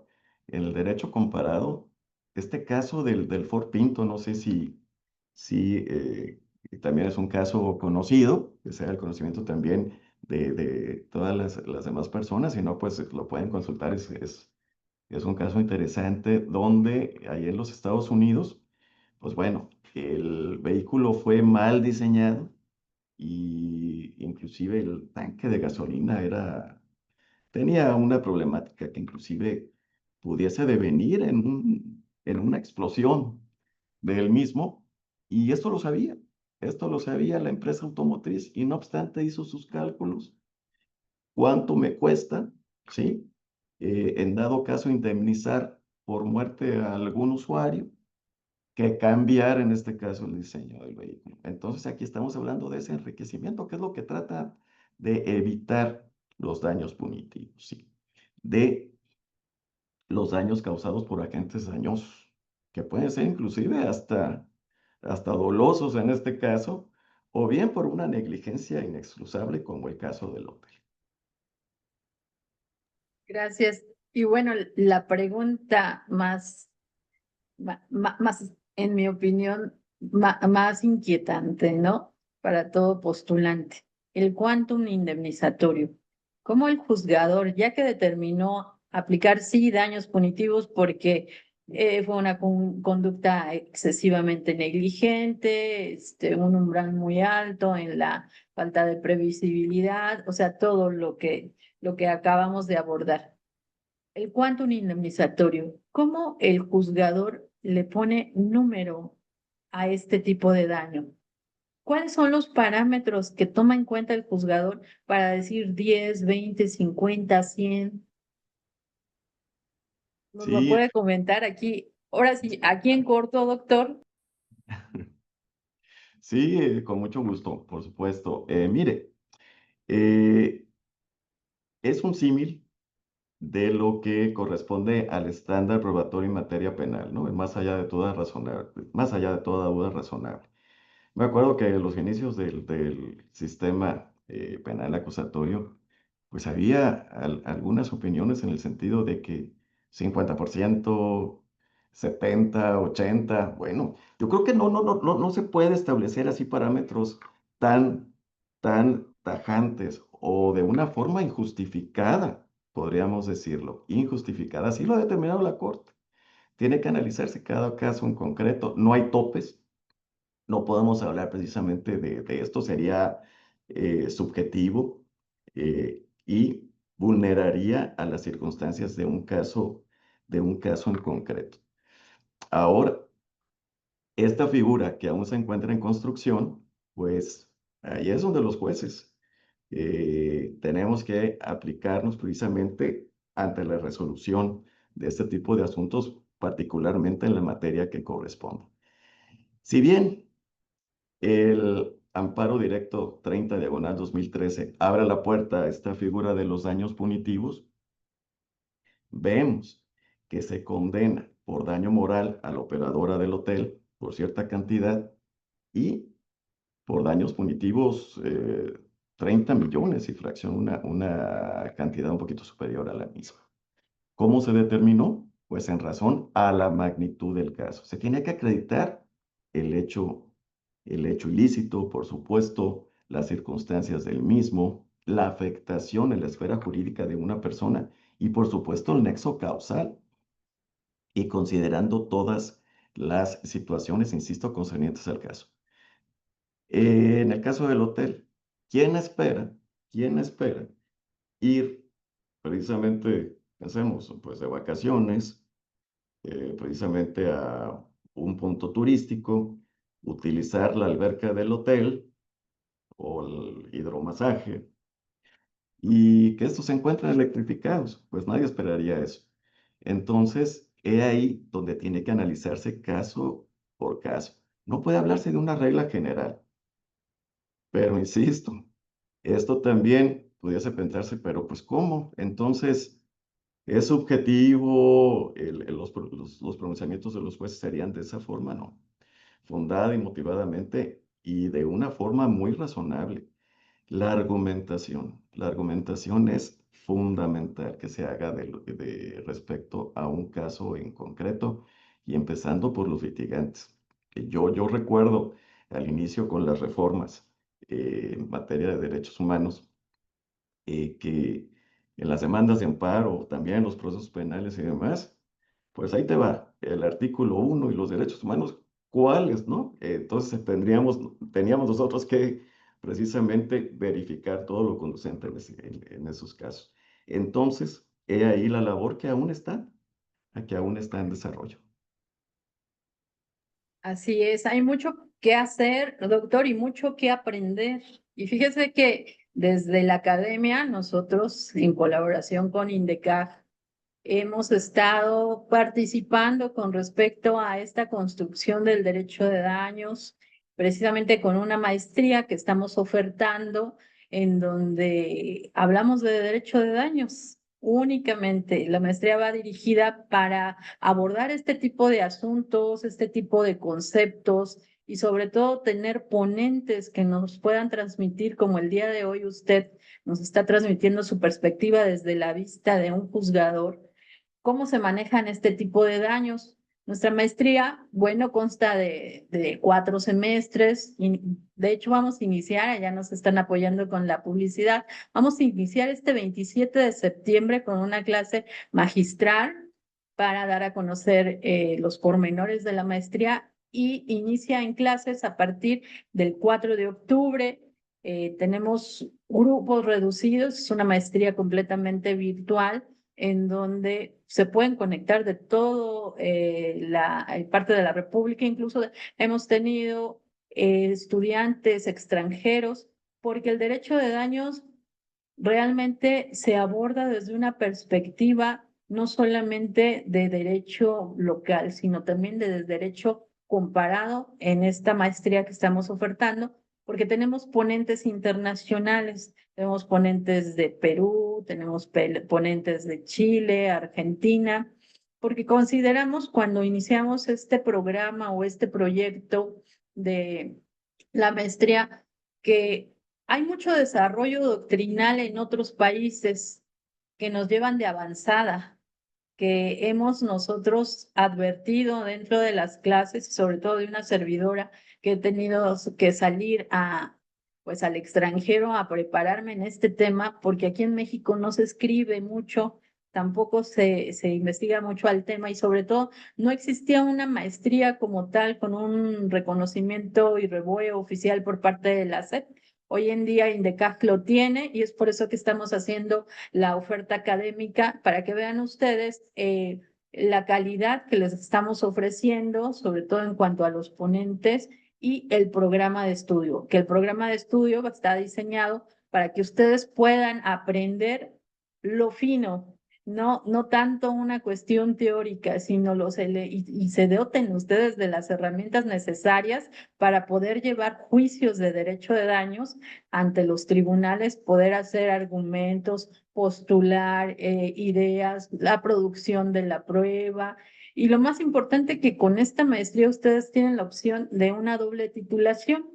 en el derecho comparado, este caso del Ford Pinto, no sé si también es un caso conocido, que sea el conocimiento también de todas las demás personas, si no, pues lo pueden consultar, es un caso interesante donde ahí en los Estados Unidos, pues bueno, el vehículo fue mal diseñado y inclusive el tanque de gasolina tenía una problemática que inclusive pudiese devenir en una explosión del mismo, y esto lo sabía la empresa automotriz, y no obstante hizo sus cálculos, cuánto me cuesta, ¿sí? En dado caso, indemnizar por muerte a algún usuario, que cambiar en este caso el diseño del vehículo. Entonces aquí estamos hablando de ese enriquecimiento, que es lo que trata de evitar los daños punitivos, ¿sí? De los daños causados por agentes dañosos, que pueden ser inclusive hasta dolosos en este caso, o bien por una negligencia inexcusable como el caso del hotel. Gracias. Y bueno, la pregunta más, en mi opinión, más inquietante, ¿no? Para todo postulante, el quantum indemnizatorio. ¿Cómo el juzgador, ya que determinó aplicar sí daños punitivos porque fue una conducta excesivamente negligente, un umbral muy alto en la falta de previsibilidad, o sea, todo lo que acabamos de abordar? El quantum indemnizatorio, ¿cómo el juzgador le pone número a este tipo de daño? ¿Cuáles son los parámetros que toma en cuenta el juzgador para decir 10, 20, 50, 100? ¿Nos lo Sí, puede comentar aquí? Ahora sí, aquí en corto, doctor. sí, con mucho gusto, por supuesto. Mire, eh, es un símil de lo que corresponde al estándar probatorio en materia penal, ¿no? Más allá de toda duda razonable. Me acuerdo que en los inicios del sistema penal acusatorio, pues había algunas opiniones en el sentido de que 50%, 70, 80, bueno, yo creo que no se puede establecer así parámetros tan, tan tajantes o de una forma injustificada, podríamos decirlo, injustificada. Así lo ha determinado la Corte. Tiene que analizarse cada caso en concreto. No hay topes, no podemos hablar precisamente de esto, sería subjetivo y vulneraría a las circunstancias de un caso en concreto. Ahora, esta figura que aún se encuentra en construcción, pues ahí es donde los jueces tenemos que aplicarnos precisamente ante la resolución de este tipo de asuntos, particularmente en la materia que corresponde. Si bien el amparo directo 30/2013 abre la puerta a esta figura de los daños punitivos, vemos que se condena por daño moral a la operadora del hotel por cierta cantidad, y por daños punitivos 30 millones y fracción, una cantidad un poquito superior a la misma. ¿Cómo se determinó? Pues en razón a la magnitud del caso. Se tiene que acreditar el hecho, el hecho ilícito, por supuesto, las circunstancias del mismo, la afectación en la esfera jurídica de una persona y, por supuesto, el nexo causal. Y considerando todas las situaciones, insisto, concernientes al caso. En el caso del hotel, ¿quién espera? ¿Quién espera ir precisamente, pensemos, pues de vacaciones, precisamente a un punto turístico, utilizar la alberca del hotel o el hidromasaje y que estos se encuentren electrificados? Pues nadie esperaría eso. Entonces, he ahí donde tiene que analizarse caso por caso. No puede hablarse de una regla general, pero insisto, esto también pudiese pensarse, pero pues ¿cómo? Entonces, ¿es subjetivo? Los pronunciamientos de los jueces serían de esa forma, no. Fundada y motivadamente y de una forma muy razonable. La argumentación es fundamental que se haga respecto a un caso en concreto y empezando por los litigantes. Yo recuerdo al inicio con las reformas en materia de derechos humanos, que en las demandas de amparo, también en los procesos penales y demás, pues ahí te va el artículo 1 y los derechos humanos, ¿cuáles, no? Entonces teníamos nosotros que precisamente verificar todo lo conducente en esos casos. Entonces, he ahí la labor que aún está en desarrollo. Así es, hay mucho que hacer, doctor, y mucho que aprender. Y fíjese que desde la academia, nosotros, en colaboración con INDECAF, hemos estado participando con respecto a esta construcción del derecho de daños, precisamente con una maestría que estamos ofertando, en donde hablamos de derecho de daños únicamente. La maestría va dirigida para abordar este tipo de asuntos, este tipo de conceptos y sobre todo tener ponentes que nos puedan transmitir, como el día de hoy usted nos está transmitiendo su perspectiva desde la vista de un juzgador, cómo se manejan este tipo de daños. Nuestra maestría, bueno, consta de 4 semestres. Y de hecho, vamos a iniciar, allá nos están apoyando con la publicidad, vamos a iniciar este 27 de septiembre con una clase magistral para dar a conocer los pormenores de la maestría y inicia en clases a partir del 4 de octubre. Tenemos grupos reducidos, es una maestría completamente virtual en donde se pueden conectar de todo la parte de la República, incluso hemos tenido estudiantes extranjeros, porque el derecho de daños realmente se aborda desde una perspectiva no solamente de derecho local, sino también de derecho comparado en esta maestría que estamos ofertando, porque tenemos ponentes internacionales, tenemos ponentes de Perú, tenemos ponentes de Chile, Argentina, porque consideramos cuando iniciamos este programa o este proyecto de la maestría que hay mucho desarrollo doctrinal en otros países que nos llevan de avanzada, que hemos nosotros advertido dentro de las clases, sobre todo de una servidora que he tenido que salir pues al extranjero a prepararme en este tema, porque aquí en México no se escribe mucho, tampoco se investiga mucho al tema y sobre todo no existía una maestría como tal con un reconocimiento y revuelo oficial por parte de la SEP. Hoy en día INDECAF lo tiene y es por eso que estamos haciendo la oferta académica para que vean ustedes la calidad que les estamos ofreciendo, sobre todo en cuanto a los ponentes y el programa de estudio, que el programa de estudio está diseñado para que ustedes puedan aprender lo fino, no tanto una cuestión teórica, sino y se doten ustedes de las herramientas necesarias para poder llevar juicios de derecho de daños ante los tribunales, poder hacer argumentos, postular ideas, la producción de la prueba. Y lo más importante que con esta maestría ustedes tienen la opción de una doble titulación,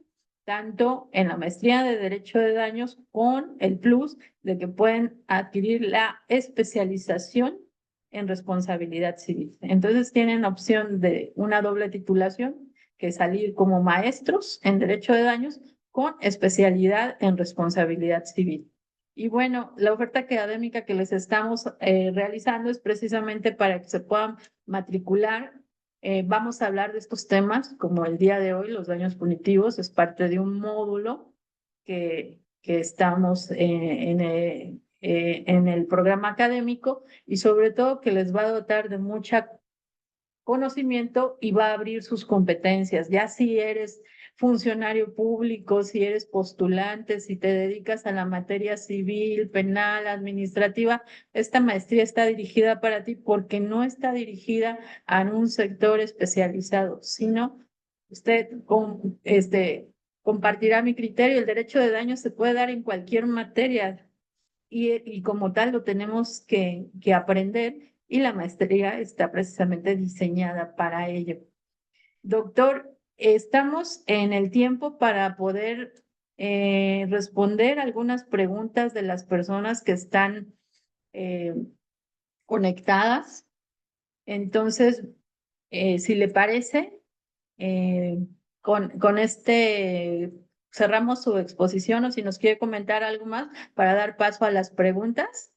tanto en la maestría de Derecho de Daños con el plus de que pueden adquirir la especialización en responsabilidad civil. Entonces tienen opción de una doble titulación, que salir como maestros en Derecho de Daños con especialidad en responsabilidad civil. Y bueno, la oferta académica que les estamos realizando es precisamente para que se puedan matricular Vamos a hablar de estos temas como el día de hoy, los daños punitivos, es parte de un módulo que estamos en el programa académico y sobre todo que les va a dotar de mucha conocimiento y va a abrir sus competencias. Ya si eres funcionario público, si eres postulante, si te dedicas a la materia civil, penal, administrativa, esta maestría está dirigida para ti porque no está dirigida a un sector especializado, sino usted compartirá mi criterio. El derecho de daño se puede dar en cualquier materia y como tal lo tenemos que aprender y la maestría está precisamente diseñada para ello. Doctor, estamos en el tiempo para poder responder algunas preguntas de las personas que están eh, conectadas. Entonces, si le parece, eh, con este cerramos su exposición o si nos quiere comentar algo más para dar paso a las preguntas.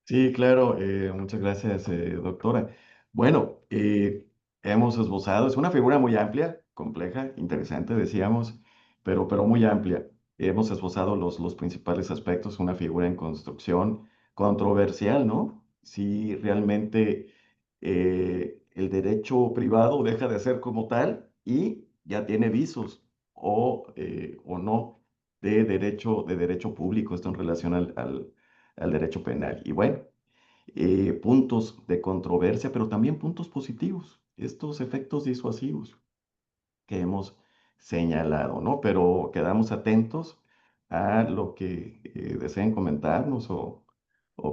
Sí, claro, muchas gracias, doctora. Bueno, hemos esbozado, es una figura muy amplia, compleja, interesante, decíamos, pero muy amplia. Hemos esbozado los principales aspectos, una figura en construcción controversial, ¿no? Si realmente el derecho privado deja de ser como tal y ya tiene visos o no de derecho público, esto en relación al derecho penal. Y bueno, puntos de controversia, pero también puntos positivos, estos efectos disuasivos que hemos señalado, ¿no? Pero quedamos atentos a lo que deseen comentarnos o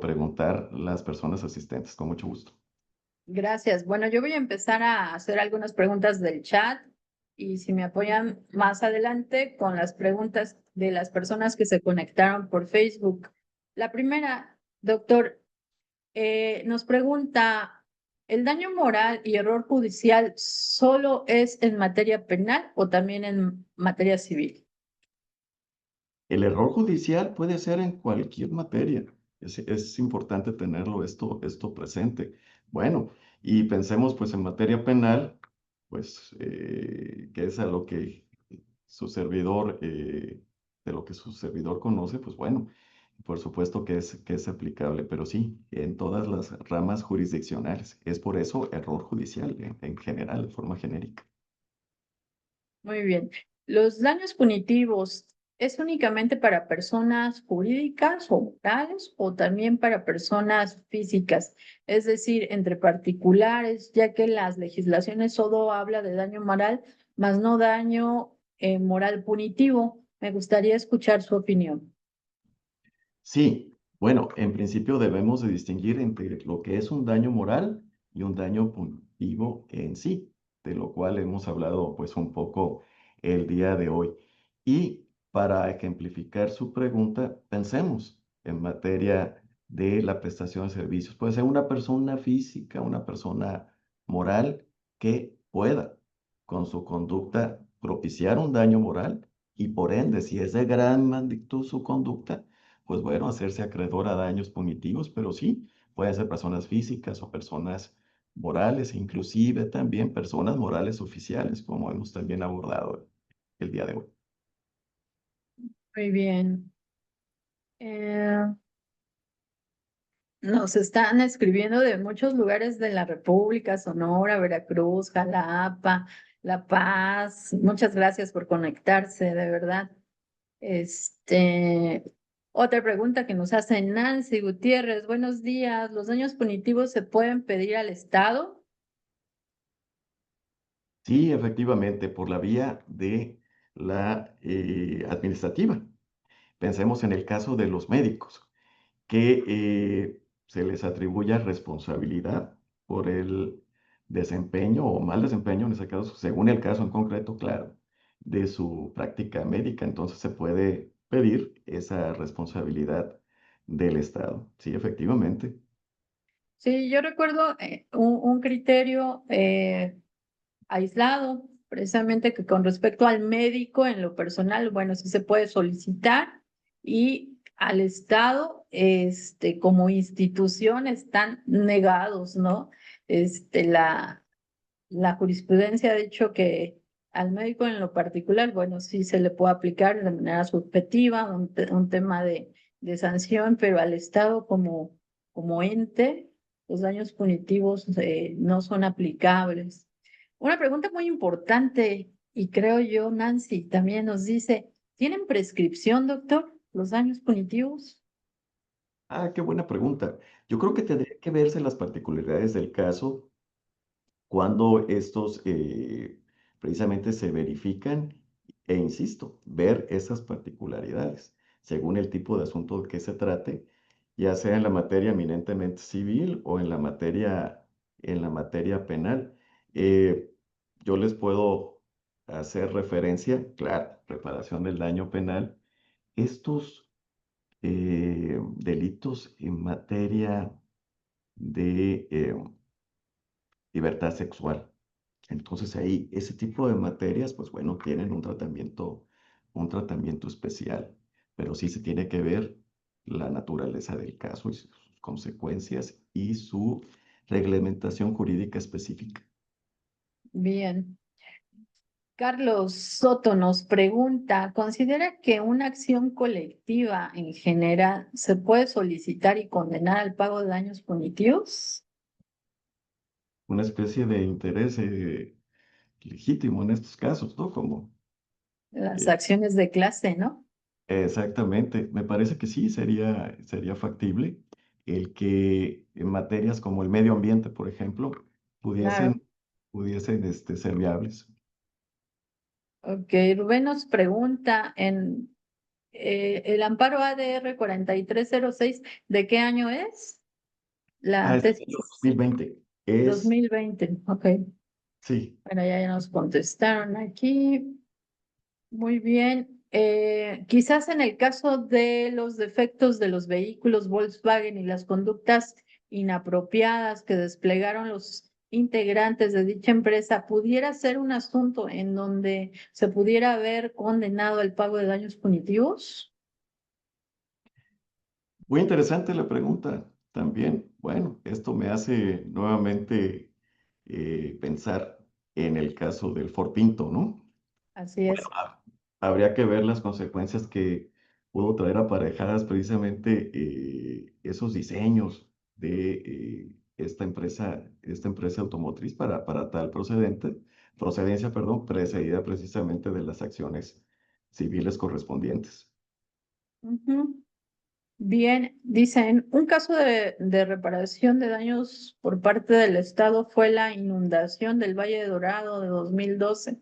preguntar las personas asistentes, con mucho gusto. Gracias. Bueno, yo voy a empezar a hacer algunas preguntas del chat y si me apoyan más adelante con las preguntas de las personas que se conectaron por Facebook. La primera, doctor, nos pregunta, ¿el daño moral y error judicial solo es en materia penal o también en materia civil? El error judicial puede ser en cualquier materia. Es importante tenerlo esto presente. Bueno, y pensemos pues en materia penal, pues que es a lo que su servidor, de lo que su servidor conoce, pues bueno, por supuesto que es aplicable, pero sí, en todas las ramas jurisdiccionales. Es por eso error judicial en general, de forma genérica. Muy bien. ¿Los daños punitivos es únicamente para personas jurídicas o morales o también para personas físicas? Es decir, entre particulares, ya que las legislaciones solo habla de daño moral, más no daño moral punitivo. Me gustaría escuchar su opinión. Sí, bueno, en principio debemos de distinguir entre lo que es un daño moral y un daño punitivo en sí, de lo cual hemos hablado pues un poco el día de hoy. Y para ejemplificar su pregunta, pensemos en materia de la prestación de servicios. Puede ser una persona física, una persona moral que pueda con su conducta propiciar un daño moral y por ende, si es de gran magnitud su conducta, pues bueno, hacerse acreedor a daños punitivos, pero sí, pueden ser personas físicas o personas morales, inclusive también personas morales oficiales, como hemos también abordado el día de hoy. Muy bien. Nos están escribiendo de muchos lugares de la República, Sonora, Veracruz, Jalapa, La Paz. Muchas gracias por conectarse, de verdad. Este, otra pregunta que nos hace Nancy Gutiérrez. Buenos días. ¿Los daños punitivos se pueden pedir al Estado? Sí, efectivamente, por la vía de la administrativa. Pensemos en el caso de los médicos, que se les atribuya responsabilidad por el desempeño o mal desempeño, en ese caso, según el caso en concreto, claro, de su práctica médica. Entonces se puede pedir esa responsabilidad del Estado. Sí, efectivamente. Sí, yo recuerdo un criterio aislado, precisamente que con respecto al médico en lo personal, bueno, sí se puede solicitar y al Estado, como institución están negados, ¿no? la jurisprudencia ha dicho que al médico en lo particular, bueno, sí se le puede aplicar de manera subjetiva un tema de sanción, pero al Estado como ente, los daños punitivos no son aplicables. Una pregunta muy importante, y creo yo, Nancy, también nos dice, ¿tienen prescripción, doctor, los daños punitivos? Ah, qué buena pregunta. Yo creo que tendría que verse las particularidades del caso cuando estos precisamente se verifican e insisto, ver esas particularidades según el tipo de asunto de que se trate, ya sea en la materia eminentemente civil o en la materia penal. Eh, yo les puedo hacer referencia, claro, reparación del daño penal, estos delitos en materia de libertad sexual. Entonces ahí ese tipo de materias, pues bueno, tienen un tratamiento especial, pero sí se tiene que ver la naturaleza del caso y sus consecuencias y su reglamentación jurídica específica. Bien. Carlos Soto nos pregunta, ¿considera que una acción colectiva en general se puede solicitar y condenar al pago de daños punitivos? Una especie de interés legítimo en estos casos, ¿no? Como Las eh, acciones de clase, ¿no? exactamente, me parece que sí, sería factible el que en materias como el medio ambiente, por ejemplo, Claro. pudiesen ser viables. Ok, Rubén nos pregunta en el amparo ADR 4306, ¿de qué año es? Ah, La es del tesis año 2020. 2020. Ok, Sí, bueno, ya nos contestaron aquí. Muy bien. Quizás en el caso de los defectos de los vehículos Volkswagen y las conductas inapropiadas que desplegaron los integrantes de dicha empresa, pudiera ser un asunto en donde se pudiera haber condenado al pago de daños punitivos. muy interesante la pregunta también. Bueno, esto me hace nuevamente pensar en el caso del Ford Pinto, ¿no? Así Bueno, es. habría que ver las consecuencias que pudo traer aparejadas precisamente esos diseños de esta empresa automotriz para tal procedencia, perdón, precedida precisamente de las acciones civiles correspondientes. Ujú. Bien, dicen, un caso de reparación de daños por parte del Estado fue la inundación del Valle de Dorado de 2012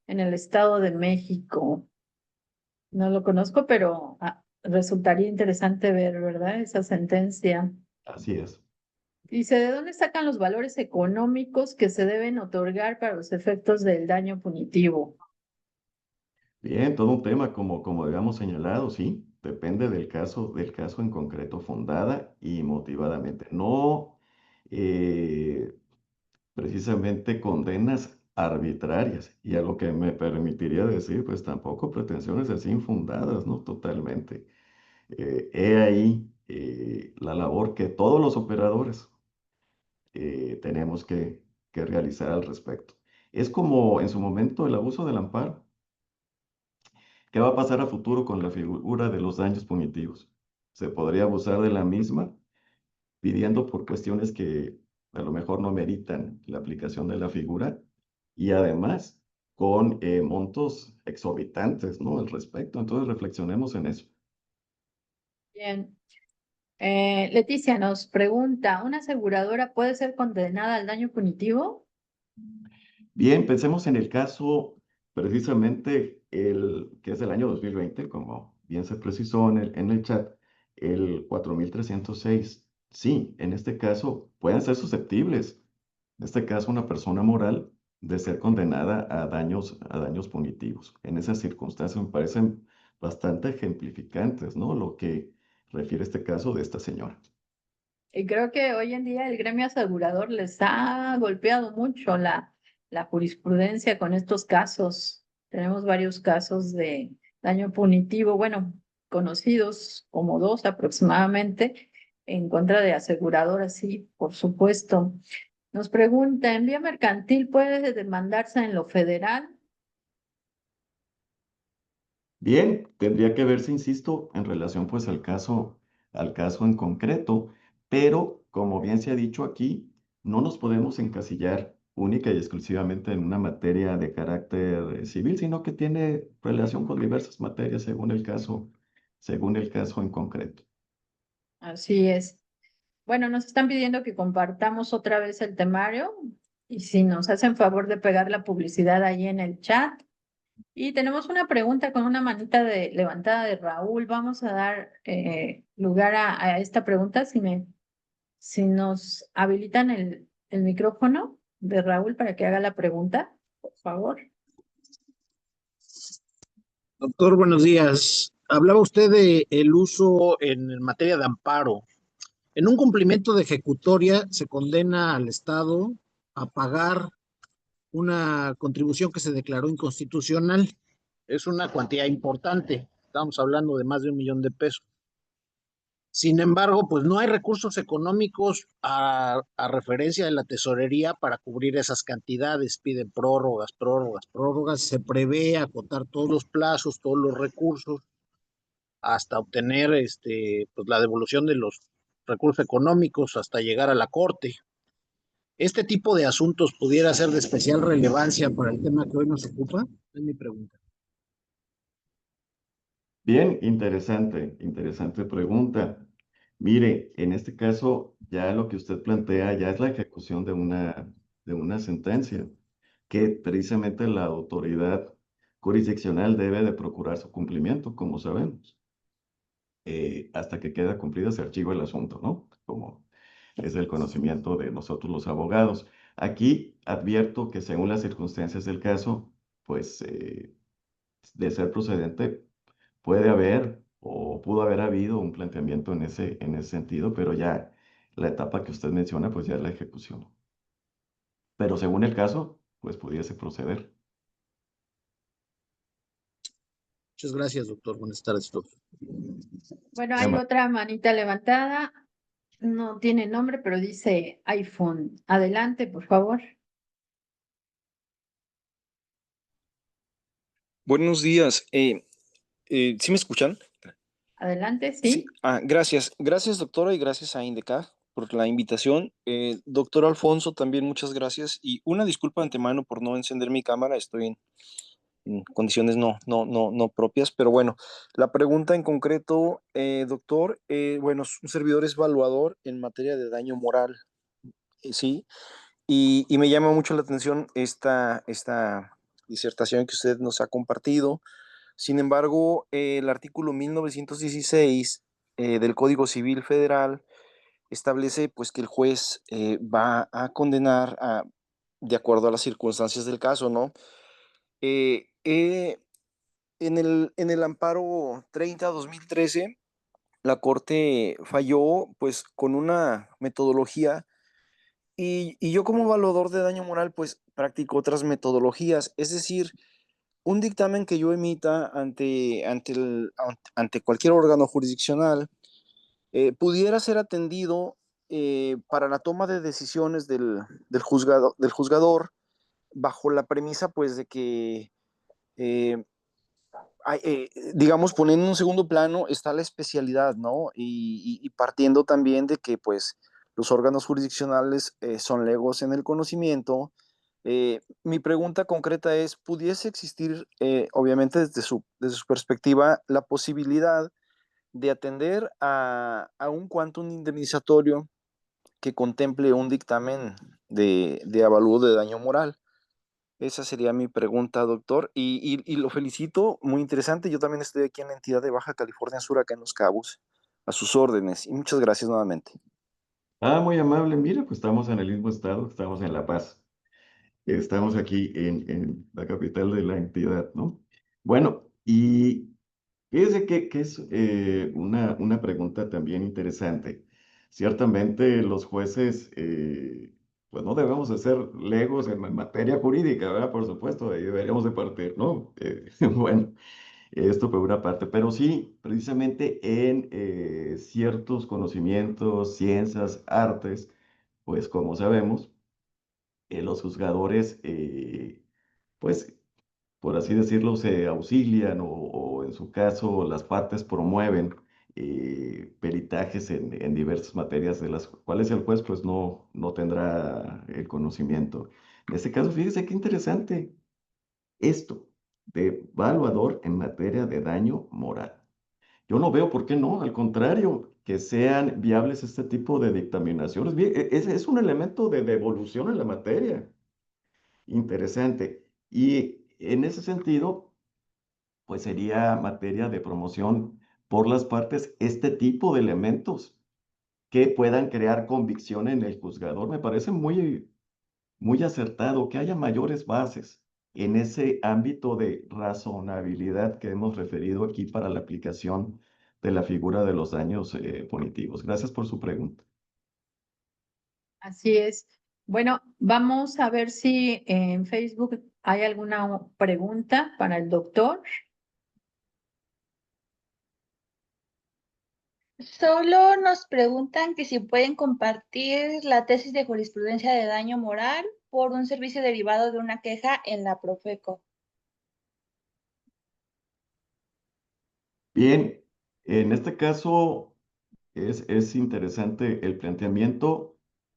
en el Estado de México. No lo conozco, pero resultaría interesante ver, ¿verdad? Esa sentencia. Así es. Dice, ¿de dónde sacan los valores económicos que se deben otorgar para los efectos del daño punitivo? Bien, todo un tema como habíamos señalado, sí, depende del caso en concreto, fundada y motivadamente. No precisamente condenas arbitrarias y a lo que me permitiría decir, pues tampoco pretensiones así infundadas, ¿no? Totalmente. He ahí la labor que todos los operadores tenemos que realizar al respecto. Es como en su momento el abuso del amparo. ¿Qué va a pasar a futuro con la figura de los daños punitivos? ¿Se podría abusar de la misma pidiendo por cuestiones que a lo mejor no meritan la aplicación de la figura y además con montos exorbitantes, ¿no? Al respecto? Entonces reflexionemos en eso. Bien. Leticia nos pregunta, ¿una aseguradora puede ser condenada al daño punitivo? Bien, pensemos en el caso precisamente que es del año 2020, como bien se precisó en el chat, el 4306. Sí, en este caso pueden ser susceptibles, en este caso una persona moral, de ser condenada a daños punitivos. En esas circunstancias me parecen bastante ejemplificantes, ¿no? Lo que refiere este caso de esta señora. Y creo que hoy en día el gremio asegurador les ha golpeado mucho la jurisprudencia con estos casos. Tenemos varios casos de daño punitivo, bueno, conocidos como dos aproximadamente, en contra de aseguradoras, sí, por supuesto. Nos pregunta, ¿en vía mercantil puede demandarse en lo federal? Bien, tendría que verse, insisto, en relación pues al caso en concreto, pero como bien se ha dicho aquí, no nos podemos encasillar única y exclusivamente en una materia de carácter civil, sino que tiene relación con diversas materias según el caso en concreto. Así es. Bueno, nos están pidiendo que compartamos otra vez el temario y si nos hacen favor de pegar la publicidad ahí en el chat. Y tenemos una pregunta con una manita levantada de Raúl. Vamos a dar lugar a esta pregunta si nos habilitan el micrófono de Raúl para que haga la pregunta, por favor. Doctor, buenos días. Hablaba usted de el uso en materia de amparo. En un cumplimiento de ejecutoria se condena al Estado a pagar una contribución que se declaró inconstitucional. Es una cuantía importante. Estamos hablando de más de 1 millón de pesos. Sin embargo, pues no hay recursos económicos a referencia de la tesorería para cubrir esas cantidades. Piden prórrogas, prórrogas, prórrogas. Se prevé acotar todos los plazos, todos los recursos hasta obtener pues, la devolución de los recursos económicos, hasta llegar a la corte. ¿Este tipo de asuntos pudiera ser de especial relevancia para el tema que hoy nos ocupa? Es mi pregunta. Bien, interesante pregunta. Mire, en este caso, ya lo que usted plantea ya es la ejecución de una sentencia, que precisamente la autoridad jurisdiccional debe de procurar su cumplimiento, como sabemos. Hasta que queda cumplido se archiva el asunto, ¿no? Como es el conocimiento de nosotros los abogados. Aquí advierto que según las circunstancias del caso, pues de ser procedente, puede haber o pudo haber habido un planteamiento en ese sentido, pero ya la etapa que usted menciona, pues ya es la ejecución. Pero según el caso, pues pudiese proceder. Muchas gracias, doctor. Buenas tardes a todos. Bueno, hay otra manita levantada. No tiene nombre, pero dice iPhone. Adelante, por favor. Buenos días. ¿Sí me escuchan? Adelante, Sí. sí. Gracias. Gracias, doctora, y gracias a INDECA por la invitación. Doctor Alfonso, también muchas gracias. Y una disculpa de antemano por no encender mi cámara. Estoy en condiciones no propias. Pero bueno, la pregunta en concreto, doctor, bueno, un servidor es evaluador en materia de daño moral, ¿sí? Y me llama mucho la atención esta disertación que usted nos ha compartido. Sin embargo, el artículo 1916 del Código Civil Federal establece pues que el juez va a condenar de acuerdo a las circunstancias del caso, ¿no? Eh, eh, en el amparo 30-2013, la Corte falló pues con una metodología y yo como evaluador de daño moral pues practico otras metodologías, es decir, un dictamen que yo emita ante cualquier órgano jurisdiccional pudiera ser atendido para la toma de decisiones del juzgador bajo la premisa pues de que eh, digamos, poniendo en un segundo plano está la especialidad, ¿no? Y partiendo también de que, pues, los órganos jurisdiccionales son legos en el conocimiento. Mi pregunta concreta es, ¿pudiese existir, obviamente desde su perspectiva, la posibilidad de atender a un quantum indemnizatorio que contemple un dictamen de avalúo de daño moral? Esa sería mi pregunta, doctor. Y lo felicito, muy interesante. Yo también estoy aquí en la entidad de Baja California Sur, acá en Los Cabos, a sus órdenes. Y muchas gracias nuevamente. Ah, muy amable. Mira, pues estamos en el mismo estado, estamos en La Paz. Estamos aquí en la capital de la entidad, ¿no? Bueno, y fíjese que es una pregunta también interesante. Ciertamente los jueces, pues no debemos de ser legos en materia jurídica, ¿verdad? Por supuesto, de ahí deberíamos de partir, ¿no? Bueno, esto por una parte, pero sí, precisamente en ciertos conocimientos, ciencias, artes, pues como sabemos, los juzgadores, pues, por así decirlo, se auxilian o en su caso las partes promueven peritajes en diversas materias de las cuales el juez pues no tendrá el conocimiento. En este caso, fíjese qué interesante esto de evaluador en materia de daño moral. Yo no veo por qué no, al contrario, que sean viables este tipo de dictaminaciones. Es un elemento de devolución en la materia. Interesante. Y en ese sentido, pues sería materia de promoción por las partes este tipo de elementos que puedan crear convicción en el juzgador. Me parece muy acertado que haya mayores bases en ese ámbito de razonabilidad que hemos referido aquí para la aplicación de la figura de los daños punitivos. Gracias por su pregunta. Así es. Bueno, vamos a ver si en Facebook hay alguna pregunta para el doctor. Solo nos preguntan que si pueden compartir la tesis de jurisprudencia de daño moral por un servicio derivado de una queja en la Profeco. Bien, en este caso es interesante el planteamiento.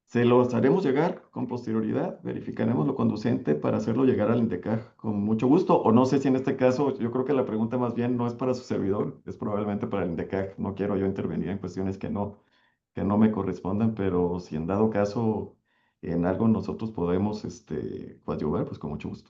Se lo haremos llegar con posterioridad, verificaremos lo conducente para hacerlo llegar al INDECAJ con mucho gusto. O no sé si en este caso, yo creo que la pregunta más bien no es para su servidor, es probablemente para el INDECAJ. No quiero yo intervenir en cuestiones que no me correspondan, pero si en dado caso en algo nosotros podemos coadyuvar, pues con mucho gusto.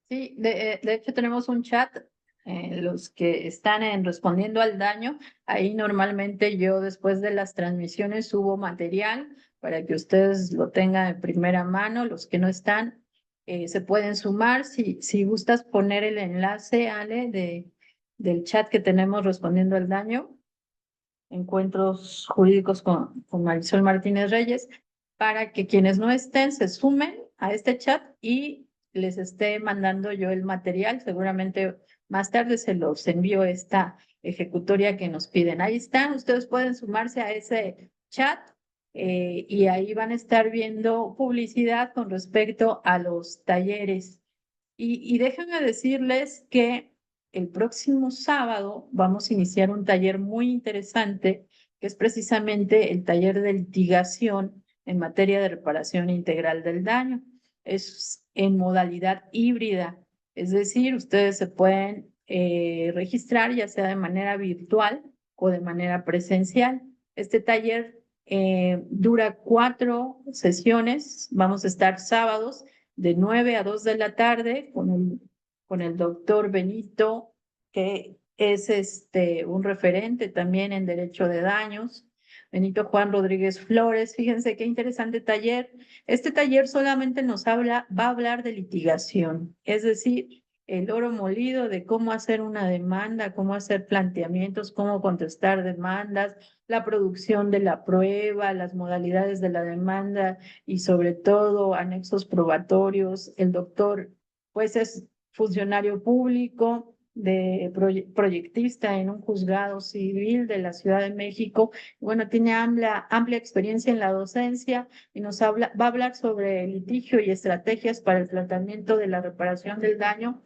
Sí, de hecho tenemos un chat, los que están en respondiendo al daño, ahí normalmente yo después de las transmisiones subo material para que ustedes lo tengan de primera mano, los que no están se pueden sumar, si gustas poner el enlace, Ale, del chat que tenemos respondiendo al daño, encuentros jurídicos con Marisol Martínez Reyes, para que quienes no estén se sumen a este chat y les esté mandando yo el material. Seguramente más tarde se los envío esta ejecutoria que nos piden. Ahí están, ustedes pueden sumarse a ese chat y ahí van a estar viendo publicidad con respecto a los talleres. Y déjenme decirles que el próximo sábado vamos a iniciar un taller muy interesante, que es precisamente el taller de litigación en materia de reparación integral del daño. Es en modalidad híbrida, es decir, ustedes se pueden registrar ya sea de manera virtual o de manera presencial. Este taller dura 4 sesiones, vamos a estar sábados de 9 a 2 de la tarde con el doctor Benito, que es un referente también en derecho de daños. Benito Juan Rodríguez Flores, fíjense qué interesante taller. Este taller solamente va a hablar de litigación, es decir, el oro molido de cómo hacer una demanda, cómo hacer planteamientos, cómo contestar demandas, la producción de la prueba, las modalidades de la demanda y sobre todo anexos probatorios. El doctor, pues es funcionario público, proyectista en un juzgado civil de la Ciudad de México. Bueno, tiene amplia experiencia en la docencia y va a hablar sobre litigio y estrategias para el tratamiento de la reparación del daño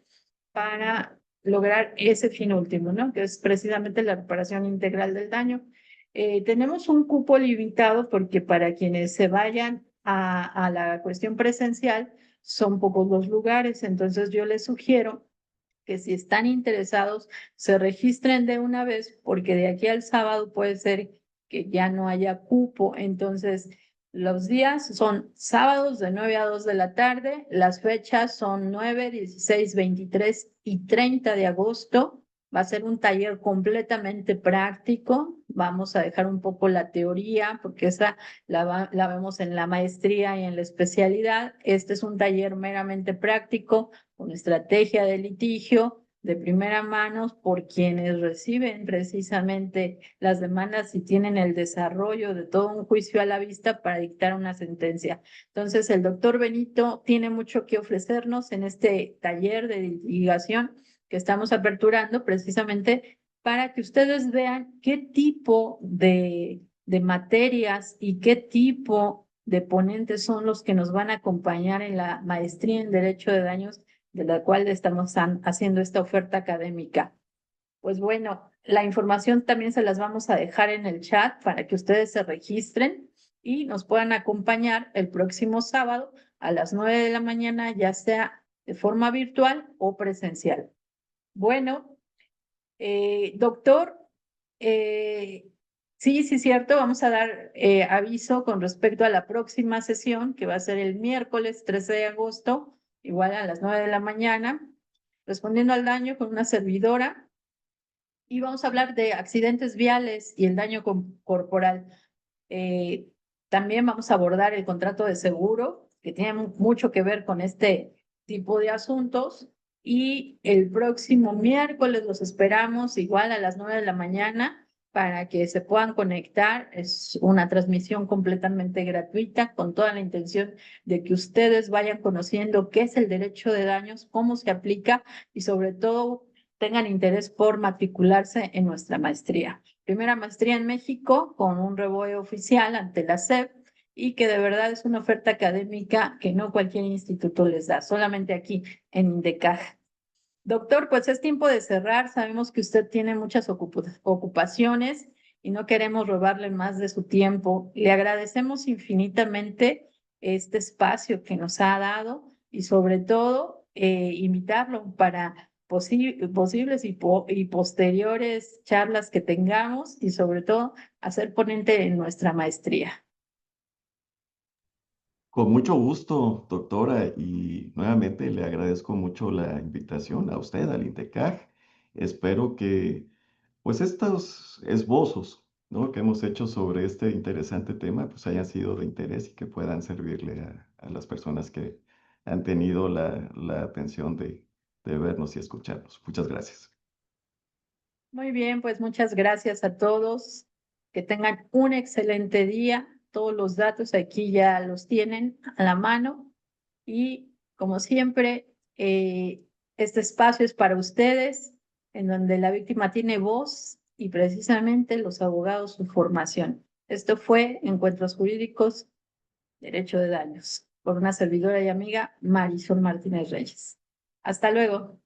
para lograr ese fin último, ¿no? Que es precisamente la reparación integral del daño. Tenemos un cupo limitado porque para quienes se vayan a la cuestión presencial son pocos los lugares, entonces yo les sugiero que si están interesados se registren de una vez porque de aquí al sábado puede ser que ya no haya cupo, entonces los días son sábados de 9 a 2 de la tarde, las fechas son 9, 16, 23 y 30 de agosto. Va a ser un taller completamente práctico. Vamos a dejar un poco la teoría porque esa la vemos en la maestría y en la especialidad. Este es un taller meramente práctico con estrategia de litigio de primera mano por quienes reciben precisamente las demandas y tienen el desarrollo de todo un juicio a la vista para dictar una sentencia. Entonces, el doctor Benito tiene mucho que ofrecernos en este taller de litigación que estamos aperturando precisamente para que ustedes vean qué tipo de materias y qué tipo de ponentes son los que nos van a acompañar en la maestría en Derecho de Daños, de la cual estamos haciendo esta oferta académica. Pues bueno, la información también se las vamos a dejar en el chat para que ustedes se registren y nos puedan acompañar el próximo sábado a las 9 de la mañana, ya sea de forma virtual o presencial. Bueno, doctor, sí, cierto, vamos a dar aviso con respecto a la próxima sesión, que va a ser el miércoles 13 de agosto, igual a las 9 de la mañana, respondiendo al daño con una servidora. Y vamos a hablar de accidentes viales y el daño corporal. También vamos a abordar el contrato de seguro, que tiene mucho que ver con este tipo de asuntos. Y el próximo miércoles los esperamos igual a las 9 de la mañana para que se puedan conectar. Es una transmisión completamente gratuita con toda la intención de que ustedes vayan conociendo qué es el derecho de daños, cómo se aplica y sobre todo tengan interés por matricularse en nuestra maestría. Primera maestría en México con un revoe oficial ante la SEP y que de verdad es una oferta académica que no cualquier instituto les da, solamente aquí en INDECAJ. Doctor, pues es tiempo de cerrar. Sabemos que usted tiene muchas ocupaciones y no queremos robarle más de su tiempo. Le agradecemos infinitamente este espacio que nos ha dado y sobre todo invitarlo para posibles y posteriores charlas que tengamos y sobre todo hacer ponente en nuestra maestría. Con mucho gusto, doctora, y nuevamente le agradezco mucho la invitación a usted, al INTECAJ. Espero que, pues, estos esbozos, ¿no?, que hemos hecho sobre este interesante tema, pues, hayan sido de interés y que puedan servirle a las personas que han tenido la atención de vernos y escucharnos. Muchas gracias. Muy bien, pues muchas gracias a todos. Que tengan un excelente día. Todos los datos aquí ya los tienen a la mano. Y como siempre, este espacio es para ustedes, en donde la víctima tiene voz y precisamente los abogados su formación. Esto fue Encuentros Jurídicos, Derecho de Daños, por una servidora y amiga, Marisol Martínez Reyes. Hasta luego.